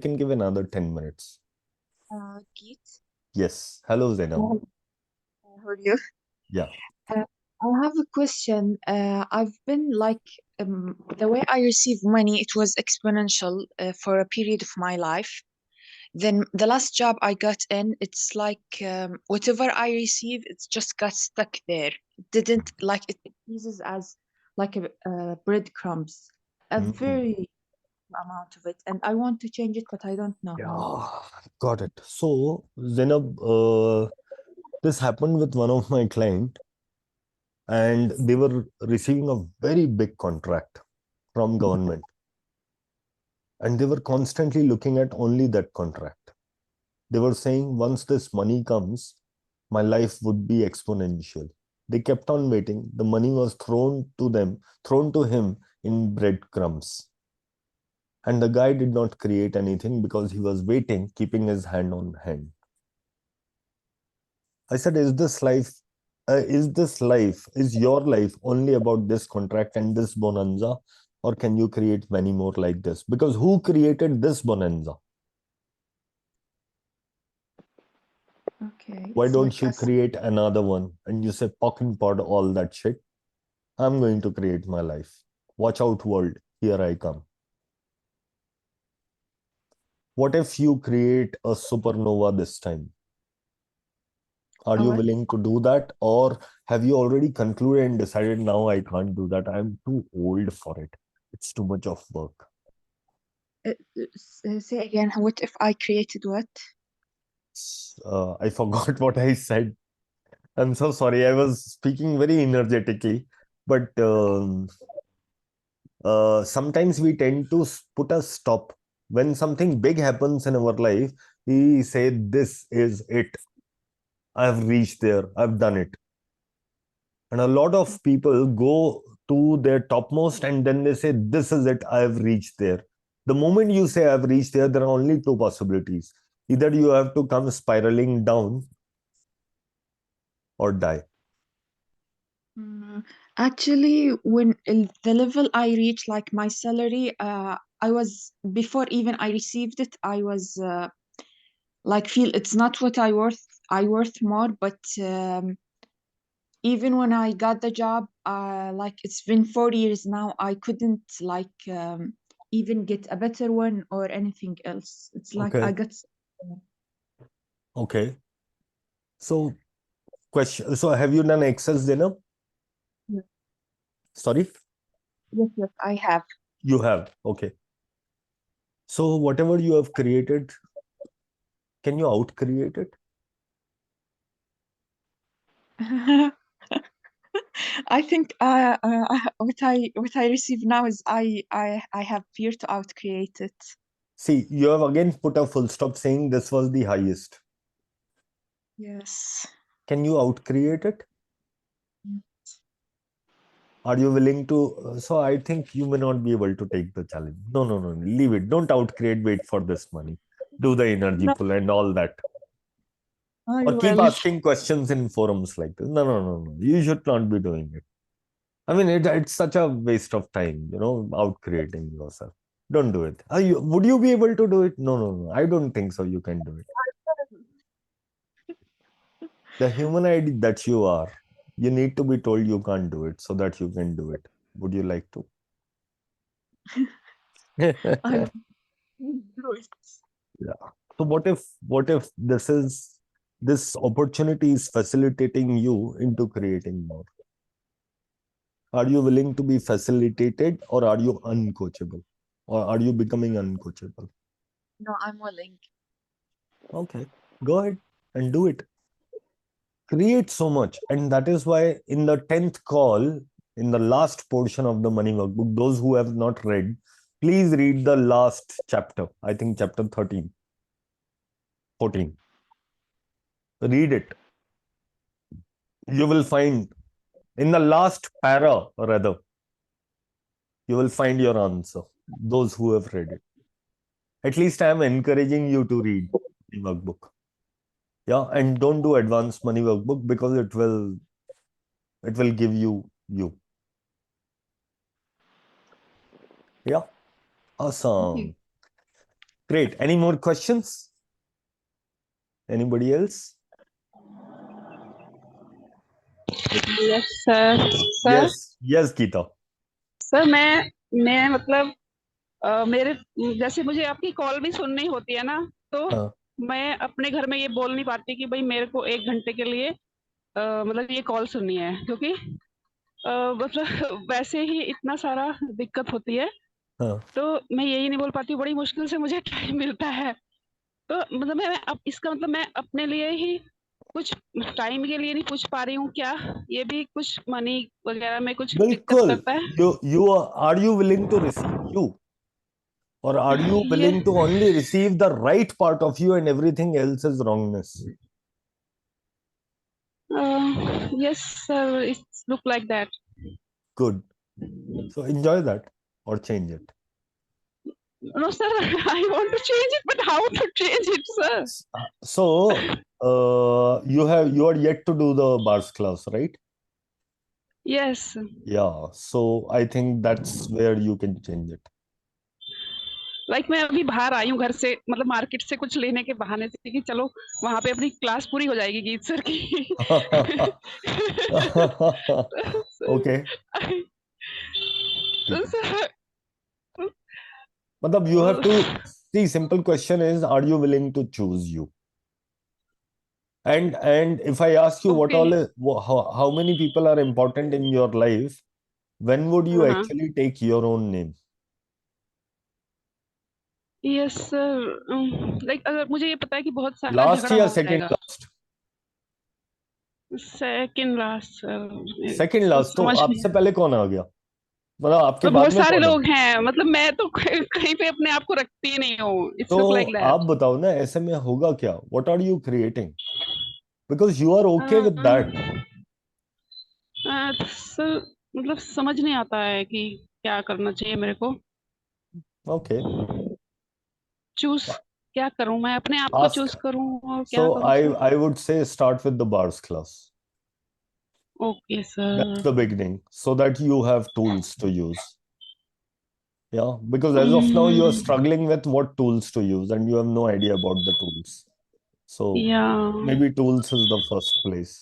can give another 10 minutes. Geet, Yes. Hello, Zainab. how are you? Yeah. I have a question. I've been the way I receive money, it was exponential for a period of my life. Then the last job I got in, it's like whatever I receive, it's just got stuck there. It didn't it increases as like a breadcrumbs, a very amount of it, and I want to change it, but I don't know how. Got it. So, Zainab, this happened with one of my client, and they were receiving a very big contract from government, and they were constantly looking at only that contract. They were saying, once this money comes, my life would be exponential. They kept on waiting. The money was thrown to him in breadcrumbs. And the guy did not create anything because he was waiting, keeping his hand on hand. I said, is your life only about this contract and this bonanza? Or can you create many more like this? Because who created this bonanza? Okay. Why It's don't like you us. create another one? And you say, pock and pod all that shit. I'm going to create my life. Watch out, world. Here I come. What if you create a supernova this time? Are you willing to do that? Or have you already concluded and decided, now I can't do that? I'm too old for it. It's too much of work. Say again, what if I created what? I forgot what I said. I'm so sorry. I was speaking very energetically. But sometimes we tend to put a stop. When something big happens in our life, we say, this is it. I've reached there. I've done it. And a lot of people go to their topmost and then they say, this is it. I've reached there. The moment you say I've reached there, there are only two possibilities. Either you have to come spiraling down or die. Actually, when the level I reached, like my salary, I was before even I received it, I was feel it's not what I worth more, but even when I got the job, it's been 4 years now, I couldn't even get a better one or anything else. It's like I Okay. got Okay. So, question. So, have you done excess dinner? Yes, Sorry, yes, I have. you have. Okay. So, whatever you have created, can you out-create it? I think what I receive now is I have fear to outcreate it. See, you have again put a full stop saying this was the highest. Yes. Can you out-create it? Are you willing to? So I think you may not be able to take the challenge. No, leave it. Don't out-create. Wait for this money. Do the energy No, pull and all that. I Or keep will. asking questions in forums like this. No. You should not be doing it. I mean, it's such a waste of time, out-creating yourself. Don't do it. Would you be able to do it? No. I don't think so. You can do it. The humanoid that you are, you need to be told you can't do it so that you can do it. Would you like to? I will do it. Yeah. So what if this opportunity is facilitating you into creating more? Are you willing to be facilitated, or are you uncoachable? Or are you becoming uncoachable? No, I'm willing. Okay, go ahead and do it. Create so much. And that is why in the 10th call, in the last portion of the money workbook, those who have not read, please read the last chapter. I think chapter 13, 14. Read it. You will find in the last para, rather, you will find your answer. Those who have read it. At least I am encouraging you to read the workbook. Yeah, and don't do advanced money workbook because it will give you. Yeah, awesome. Great. Any more questions? Anybody else? Yes, sir. Sir, Yes, Geeta. Sir मैं मतलब मेरे जैसे मुझे आपकी call भी सुननी होती है ना, तो हाँ. मैं अपने घर में ये बोल नहीं पाती कि भाई मेरे को 1 घंटे के लिए मतलब ये कॉल सुननी है, क्योंकि मतलब वैसे ही इतना सारा दिक्कत होती है, हाँ. तो मैं यही नहीं बोल पाती हूँ, बड़ी मुश्किल से मुझे टाइम मिलता है। तो मतलब मैं अब इसका मतलब मैं अपने लिए ही कुछ टाइम के लिए नहीं पूछ पा रही हूँ क्या? ये भी कुछ मनी वगैरह में कुछ दिक्कत बिल्कुल. करता है? Are you willing to receive you? Or are you willing Yes, to only receive the right part of you and everything else is wrongness? yes, sir. It's look like that. Good. So enjoy that or change it. No, sir. I want to change it, but how to change it, sir? So you are yet to do the bars class, right? Yes. Yeah. So I think that's where you can change it. Like मैं अभी बाहर आई हूँ घर से, मतलब market से कुछ लेने के बहाने से कि चलो वहां पे अपनी क्लास पूरी हो जाएगी गीत सर की। Okay. तो sir Matlab you have to see, simple question is, are you willing to choose you? And if I ask you what all how many people are important in your life, when would you actually take your own name? Yes sir, like अगर मुझे ये पता है कि बहुत सारा Last झगड़ा या हो second जाएगा। last? Second last sir. Second last तो समझ नहीं आपसे पहले कौन आ गया? मतलब आपके बाद बहुत में सारे कौन है? लोग हैं, मतलब मैं तो कहीं पे अपने आप को रखती ही नहीं हूँ। इट्स लुक लाइक तो दैट। आप बताओ ना, ऐसे में होगा क्या? What are you creating? Because you are okay with that. Sir मतलब समझ नहीं आता है कि क्या करना चाहिए मेरे को। Okay. चूज क्या करूं, मैं अपने आप को चूज करूं और क्या So करूं sir? I would say start with the bars class. Okay That's sir. the beginning, so that you have tools to use. Yeah, because as of now you are struggling with what tools to use and you have no idea about the tools. So Yeah. maybe tools is the first place.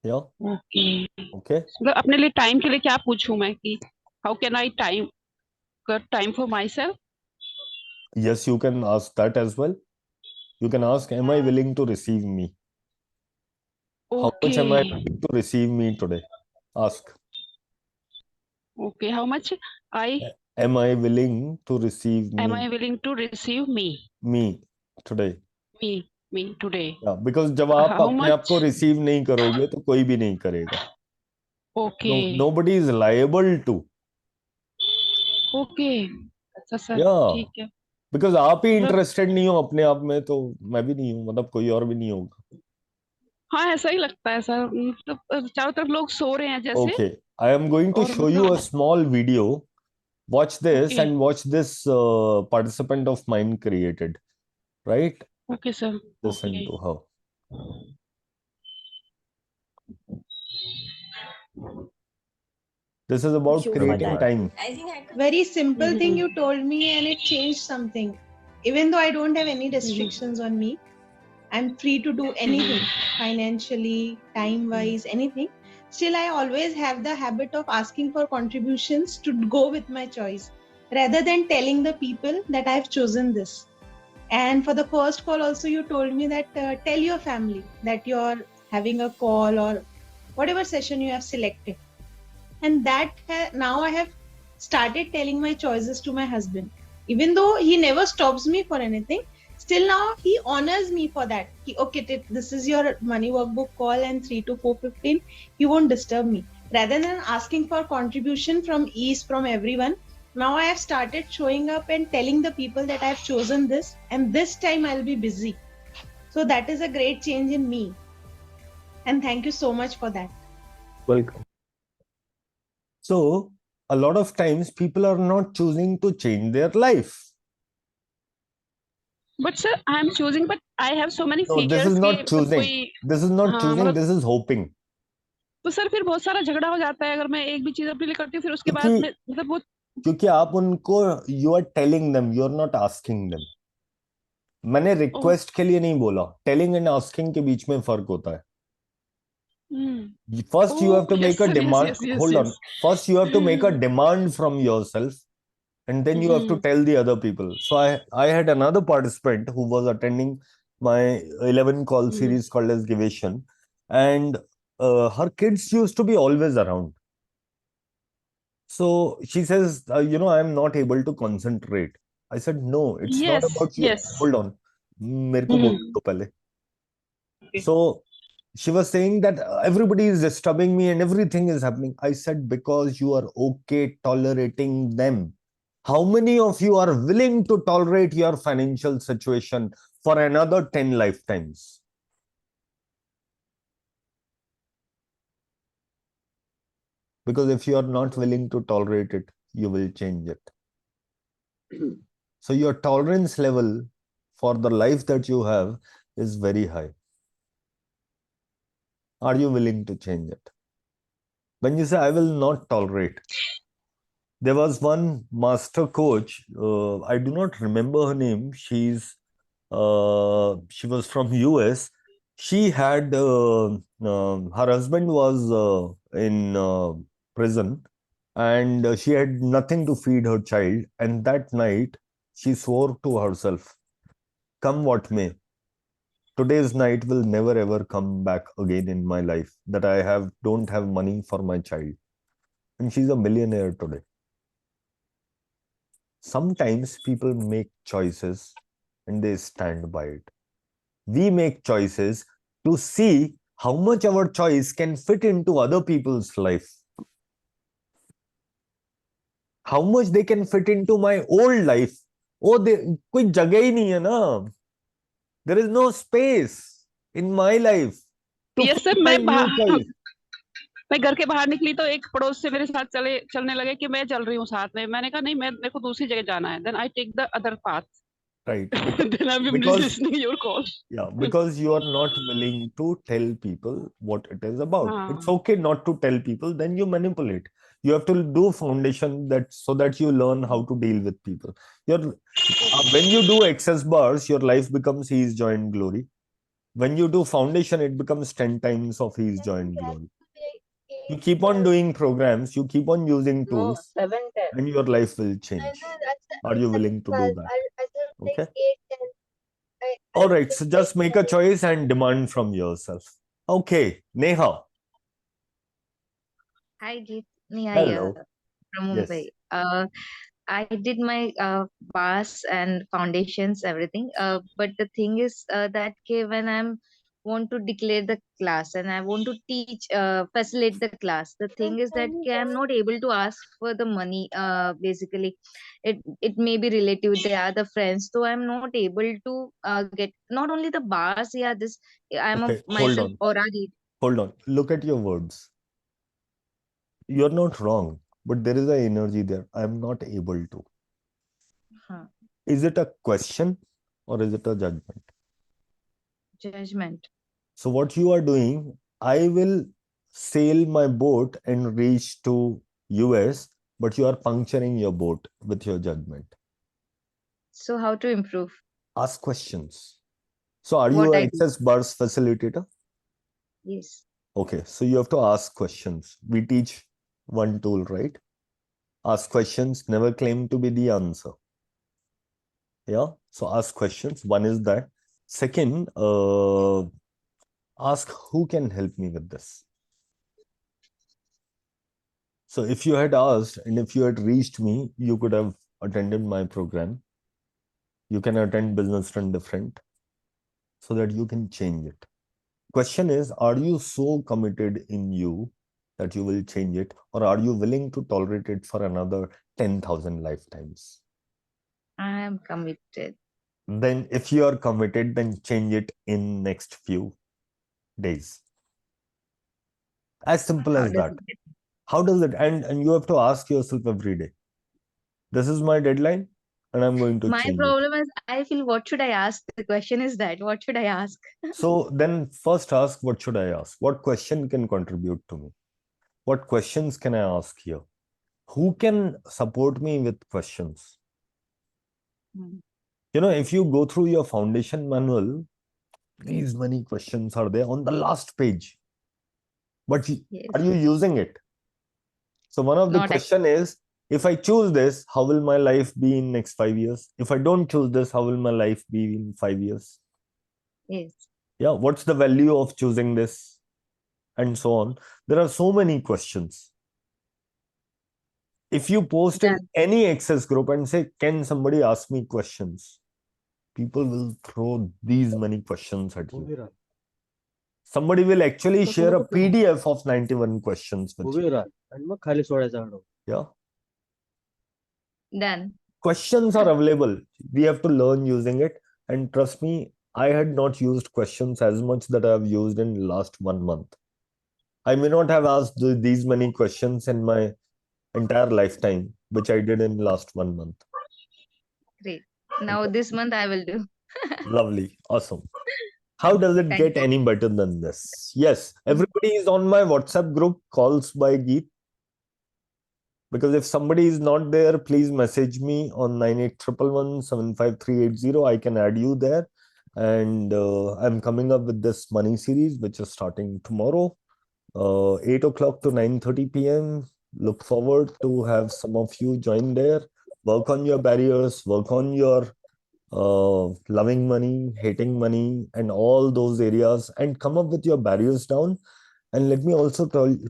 Yeah. Okay. Okay. मतलब अपने लिए time के लिए क्या पूछूं मैं कि how can I time for my self? Yes, you can ask that as well. You can ask, am I willing to receive me? How much am I Okay. willing to receive me today? Ask. Okay. How much Am I willing to receive am me? I willing to receive me? Me today. Me today. Yeah, because जब आप How अपने आप को much? receive नहीं करोगे तो कोई भी नहीं करेगा. No, Okay. nobody is liable to. Okay. अच्छा सर, Yeah. ठीक है. Because आप ही मतलब interested नहीं हो अपने आप में तो मैं भी नहीं हूँ, मतलब कोई और भी नहीं होगा. हाँ ऐसा ही लगता है सर, मतलब चारों तरफ लोग सो रहे हैं जैसे. Okay, I am going to और show you a small video. Watch this Okay. and watch this participant of mine created. Right? Okay sir. Listen Okay. to her. This is about you for creating that. time. I think very simple thing you told me and it changed something. Even though I don't have any restrictions on me, I'm free to do anything financially, time wise, anything. Still, I always have the habit of asking for contributions to go with my choice rather than telling the people that I've chosen this. And for the first call, also, you told me that tell your family that you're having a call or whatever session you have selected. And that now I have started telling my choices to my husband. Even though he never stops me for anything, still now he honors me for that. Okay, this is your money workbook call and 3 to 4:15. You won't disturb me. Rather than asking for contribution from ease from everyone, now I have started showing up and telling the people that I have chosen this and this time I'll be busy. So that is a great change in me. And thank you so much for that. Welcome. So, a lot of times people are not choosing to change their life. But sir, I am choosing, but I have so many No, this features is कि not मतलब choosing. कोई This is not हाँ choosing. मतलब This is hoping. तो sir फिर बहुत सारा झगड़ा हो जाता है अगर मैं एक भी चीज अपने लिए करती हूँ फिर उसके बाद में मतलब वो क्योंकि आप उनको you are telling them, you are not asking them. मैंने रिक्वेस्ट के लिए नहीं बोला. टेलिंग एंड आस्किंग के बीच में फर्क होता है. First, you have to make a demand. Hold on. First, you have to make a demand from yourself, and then you have to tell the other people. So I had another participant who was attending my 11 call series called as Givation, and her kids used to be always around. So she says, I'm not able to concentrate. I said, no, it's not about you. Yes. Hold on. मेरे को बोलने दो पहले. So she was saying that everybody is disturbing me and everything is happening. I said, because you are okay tolerating them. How many of you are willing to tolerate your financial situation for another 10 lifetimes? Because if you are not willing to tolerate it, you will change it. So your tolerance level for the life that you have is very high. Are you willing to change it? When you say, I will not tolerate, there was one master coach, I do not remember her name. She was from US. She had, her husband was in prison and she had nothing to feed her child. And that night, she swore to herself, come what may, today's night will never ever come back again in my life, that I don't have money for my child. And she's a millionaire today. Sometimes people make choices and they stand by it. We make choices to see how much our choice can fit into other people's life. How much they can fit into my old life. Oh, कोई जगह ही नहीं है ना. There is no space in my life to Yes sir, fit my new choice. मैं घर के बाहर निकली तो एक पड़ोस से मेरे साथ चलने लगे कि मैं चल रही हूँ साथ में. मैंने कहा नहीं, मेरे को दूसरी जगह जाना है. Then I take the other path. Right. Then I'm listening your call. Yeah, because you are not willing to tell people what it is about. It's okay not to tell people, then you manipulate. You have to do foundation so that you learn how to deal with people. When you do excess bars, your life becomes His joy and glory. When you do foundation, it becomes 10 times of His joy and glory. You keep on doing programs, you keep on using tools, and your life will change. Are you willing to do that? Okay? All right, so just make a choice and demand from yourself. Okay, Neha. Hi, Geet. Neha here Hello. from Yes. Mumbai. I did my bars and foundations, everything. But the thing is that when I'm want to declare the class and I want to teach, facilitate the class. The thing is that I'm not able to ask for the money. Basically, it may be relative. They are the friends, so I'm not able to get not only the bars. Yeah, this I'm a Okay, hold myself on. already. Hold on. Look at your words. You're not wrong, but there is an energy there. I'm not able to. Huh. Is it a question or is it a judgment? Judgment. So what you are doing, I will sail my boat and reach to US, but you are puncturing your boat with your judgment. So how to improve? Ask questions. So are you What an I do? access bars facilitator? Yes. Okay, so you have to ask questions. We teach one tool, right? Ask questions, never claim to be the answer. Yeah, so ask questions. One is that. Second, ask who can help me with this. So if you had asked and if you had reached me, you could have attended my program. You can attend Business Run Different so that you can change it. Question is, are you so committed in you that you will change it, or are you willing to tolerate it for another 10,000 lifetimes? I am committed. Then if you are committed, then change it in next few days. As simple How as does that. it get? How does it? And you have to ask yourself every day, this is my deadline and I'm going to My change it. problem is I feel what should I ask? The question is that what should I ask? So then first ask, what should I ask? What question can contribute to me? What questions can I ask here? Who can support me with questions? You know, if you go through your foundation manual, these many questions are there on the last page. But Yes. are you using it? So one of the Not question is, if I choose this, how will my life be in next 5 years? If I don't choose this, how will my life be in 5 years? Yes. Yeah, what's the value of choosing this? And so on. There are so many questions. If you post in any access group and say, can somebody ask me questions? People will throw these many questions at you. Somebody will actually share a PDF of 91 questions with you. Yeah. Done. Questions are available. We have to learn using it. And trust me, I had not used questions as much that I have used in last 1 month. I may not have asked these many questions in my entire lifetime, which I did in last 1 month. Great. Now this month I will do. Lovely. Awesome. How does it Thank get you. any better than this? Yes, everybody is on my WhatsApp group, Calls by Geet. Because if somebody is not there, please message me on 9811175380. I can add you there. And I'm coming up with this money series, which is starting tomorrow, 8 o'clock to 9:30 p.m. Look forward to have some of you join there. Work on your barriers, work on your loving money, hating money, and all those areas, and come up with your barriers down. And let me also tell you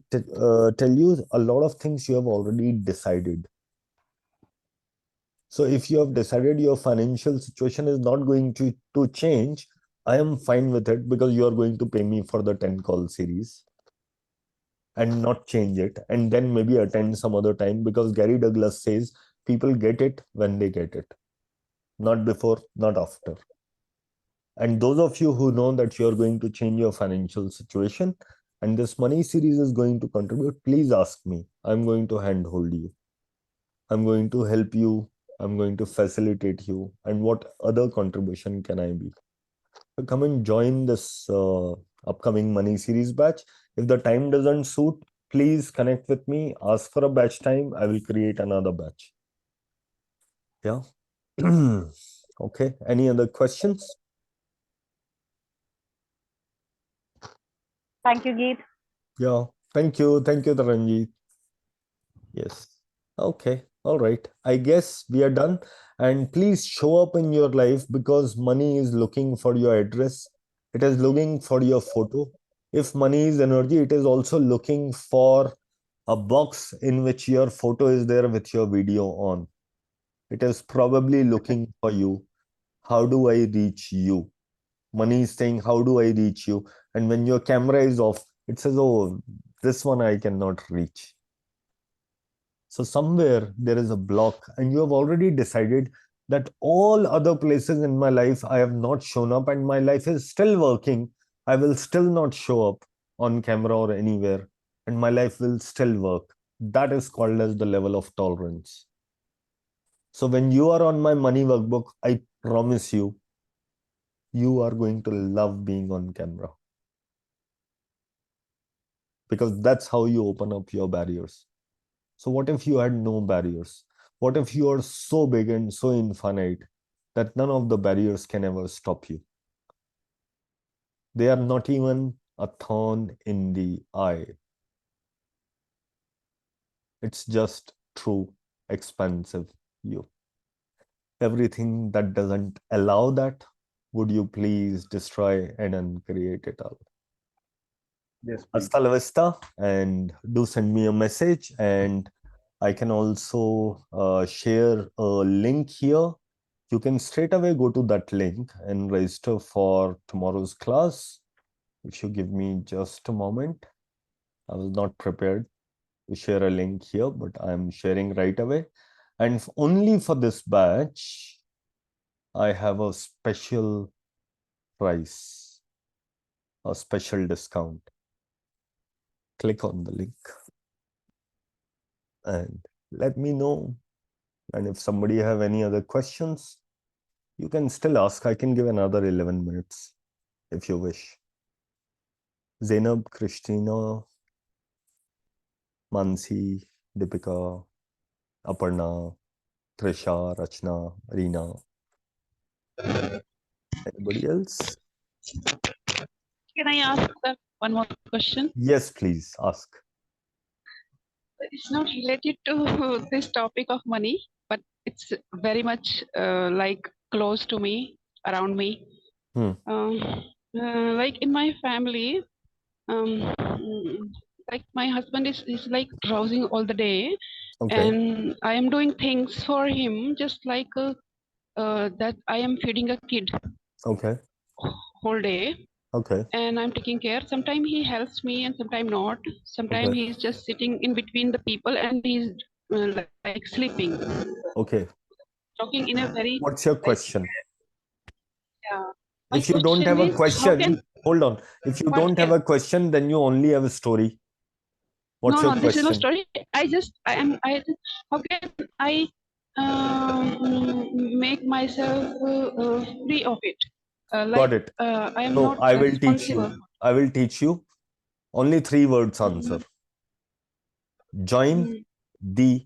a lot of things you have already decided. So if you have decided your financial situation is not going to change, I am fine with it, because you are going to pay me for the 10 call series and not change it, and then maybe attend some other time, because Gary Douglas says people get it when they get it, not before, not after. And those of you who know that you are going to change your financial situation and this money series is going to contribute, please ask me. I'm going to handhold you. I'm going to help you. I'm going to facilitate you. And what other contribution can I be? So come and join this upcoming money series batch. If the time doesn't suit, please connect with me. Ask for a batch time. I will create another batch. Yeah. Okay. Any other questions? Thank you, Geet. Yeah. Thank you. Thank you, Taranjeet. Yes. Okay. All right. I guess we are done. And please show up in your life, because money is looking for your address. It is looking for your photo. If money is energy, it is also looking for a box in which your photo is there with your video on. It is probably looking for you. How do I reach you? Money is saying, how do I reach you? And when your camera is off, it says, oh, this one I cannot reach. So somewhere there is a block, and you have already decided that all other places in my life I have not shown up, and my life is still working. I will still not show up on camera or anywhere, and my life will still work. That is called as the level of tolerance. So when you are on my money workbook, I promise you, you are going to love being on camera, because that's how you open up your barriers. So what if you had no barriers? What if you are so big and so infinite that none of the barriers can ever stop you? They are not even a thorn in the eye. It's just true, expansive you. Everything that doesn't allow that, would you please destroy and uncreate it all? Yes, Hasta la vista, and do send me a message, and I can also share a link here. You can straight away go to that link and register for tomorrow's class. If you give me just a moment, I was not prepared to share a link here, but I'm sharing right away. And only for this batch, I have a special price, a special discount. Click on the link and let me know. And if somebody have any other questions, you can still ask. I can give another 11 minutes if you wish. Zainab, Christina, Mansi, Deepika, Aparna, Trisha, Rachna, Reena. Anybody else? Can I ask one more question? Yes, please ask. It's not related to this topic of money, but it's very much like close to me, around me. Like in my family, like my husband is like browsing all the day, and I am doing things for him, just like that I am feeding a kid whole day. And I'm taking care. Sometimes he helps me and sometimes not. Sometimes he's just sitting in between the people and he's like sleeping. Talking in a very. What's your question? Yeah. If you don't have a question, hold on. If you don't have a question, then you only have a story. What's your question? This is no story. How can I make myself free of it? Got it. I am So not I will teach responsible. you. I will teach you. Only 3 words answer. Join the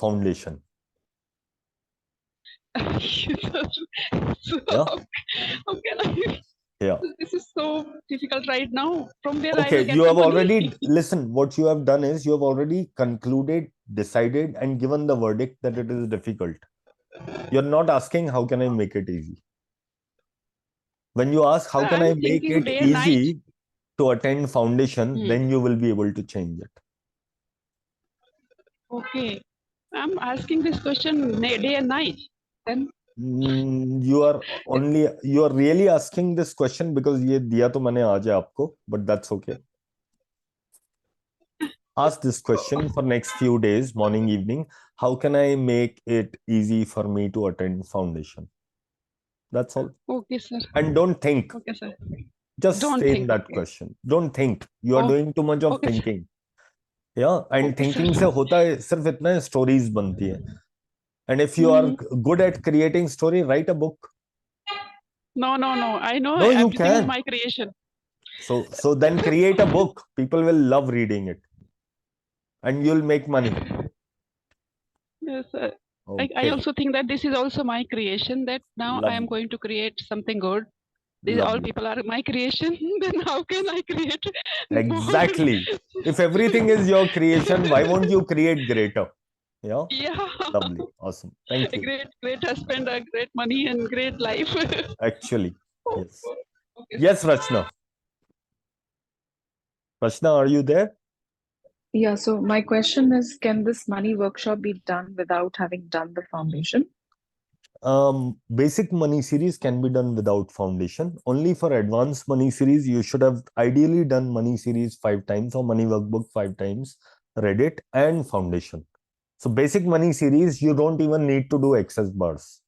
foundation. So, Yeah. how can I? Yeah. This is so difficult right now. From where I will Okay, get you the have money? already, listen, what you have done is you have already concluded, decided, and given the verdict that it is difficult. You're not asking, how can I make it easy? When you ask, how can I I'm make thinking it day and night. easy to attend foundation, then you will be able to change it. Okay. I'm asking this question day and night. Then You are really asking this question because ये दिया तो मैंने आज है आपको, but that's okay. Ask this question for next few days, morning, evening. How can I make it easy for me to attend foundation? That's all. okay, sir. And don't think. Okay, sir. Just Don't stay in think, that okay. question. Don't think. You are doing too much of okay, sir. thinking. Yeah, and Okay, thinking sir. से होता है सिर्फ इतना है, stories बनती है. And if you are good at creating story, write a book. No. I know No, you everything is can. my creation. So then create a book. People will love reading it, and you'll make money. Yes, sir. I Okay. also think that this is also my creation, that now I am Lovely. going to create something good. These all Lovely. people are my creation. Then how can I create more? Exactly. If everything is your creation, why won't you create greater? Yeah. Yeah. Lovely. Awesome. Thank A you. great husband, a great money, and great life. Actually, yes. Okay. Yes, Rachna. Rachna, are you there? Yeah, so my question is, can this money workshop be done without having done the foundation? Basic money series can be done without foundation. Only for advanced money series, you should have ideally done money series 5 times or money workbook 5 times, read it, and foundation. So basic money series, you don't even need to do excess bars.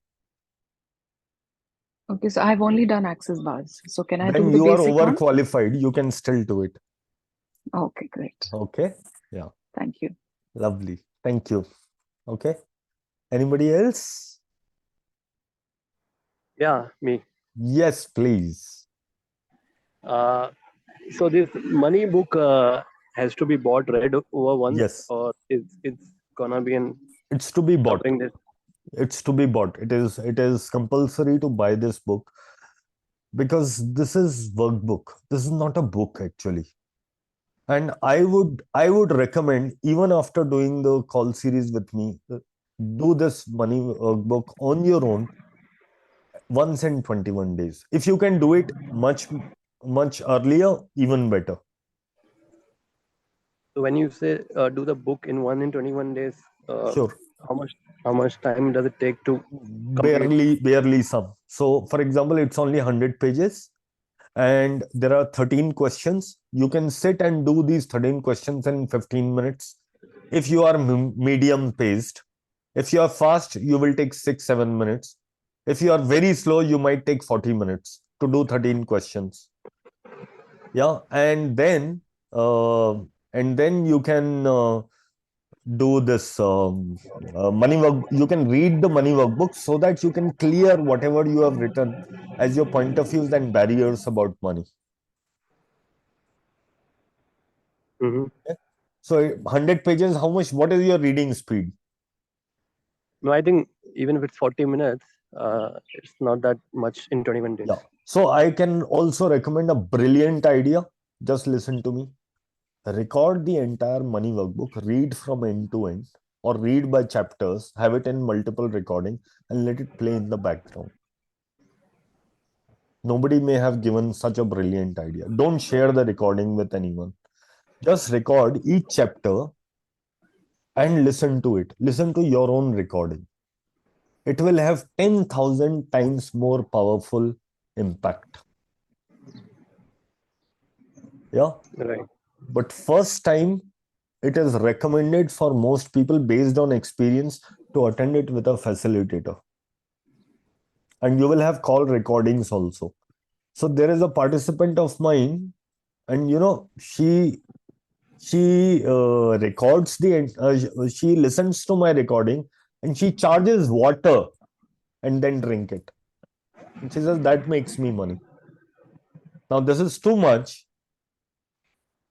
Okay, so I've only done access bars. So can I Then do the you are basic one? overqualified. You can still do it. Okay, great. Okay. Yeah. Thank you. Lovely. Thank you. Okay. Anybody else? Yeah, me. Yes, please. So this money book has to be bought, read over once, Yes. or it's gonna be in It's to be bought. covering this. It's to be bought. It is compulsory to buy this book because this is workbook. This is not a book actually. And I would recommend, even after doing the call series with me, do this money workbook on your own once in 21 days. If you can do it much earlier, even better. So when you say do the book in 21 days, Sure. how much time does it take to complete? Barely some. So for example, it's only 100 pages and there are 13 questions. You can sit and do these 13 questions in 15 minutes. If you are medium paced, if you are fast, you will take 6-7 minutes. If you are very slow, you might take 40 minutes to do 13 questions. Yeah. And then you can do this money work. You can read the money workbook so that you can clear whatever you have written as your point of views and barriers about money. Okay? So 100 pages, how much? What is your reading speed? No, I think even if it's 40 minutes, it's not that much in 21 days. Yeah. So I can also recommend a brilliant idea. Just listen to me. Record the entire money workbook, read from end to end, or read by chapters, have it in multiple recording, and let it play in the background. Nobody may have given such a brilliant idea. Don't share the recording with anyone. Just record each chapter and listen to it. Listen to your own recording. It will have 10,000 times more powerful impact. Yeah. Right. But first time, it is recommended for most people based on experience to attend it with a facilitator. And you will have call recordings also. So there is a participant of mine, and she records she listens to my recording and she charges water and then drink it. And she says that makes me money. Now this is too much,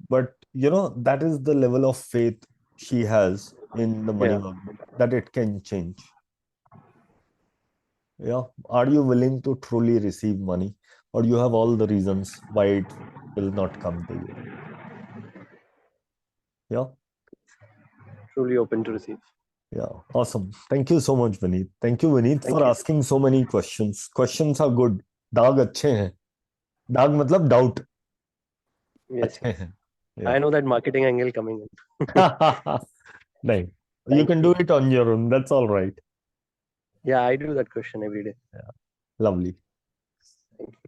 but that is the level of faith she has in the money workbook that it can change. Yeah. Are you willing to truly receive money, or you have all the reasons why it will not come to you? Yeah. Truly open to receive. Yeah. Awesome. Thank you so much, Vineet. Thank you, Vineet, for asking so many questions. Questions are good. दाग अच्छे हैं. दाग मतलब doubt. Yes. अच्छे हैं. I know that marketing angle coming in. नहीं. You can do it on your own. That's all right. Yeah, I do that question every day. Yeah. Lovely.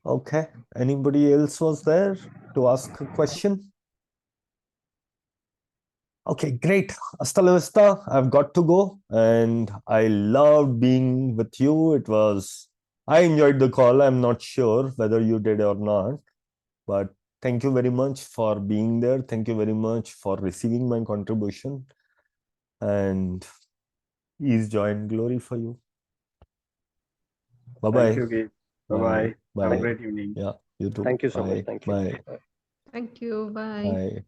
Okay. Anybody else was there to ask a question? Okay, great. Hasta la vista. I've got to go. And I loved being with you. I enjoyed the call. I'm not sure whether you did or not. But thank you very much for being there. Thank you very much for receiving my contribution. And ease, joy, and glory for you. Bye-bye. Thank you, Geet. Bye-bye. Bye. Have a great evening. Yeah, you too. Thank you so Bye. much. Thank you. Bye. Thank you. Bye. Bye.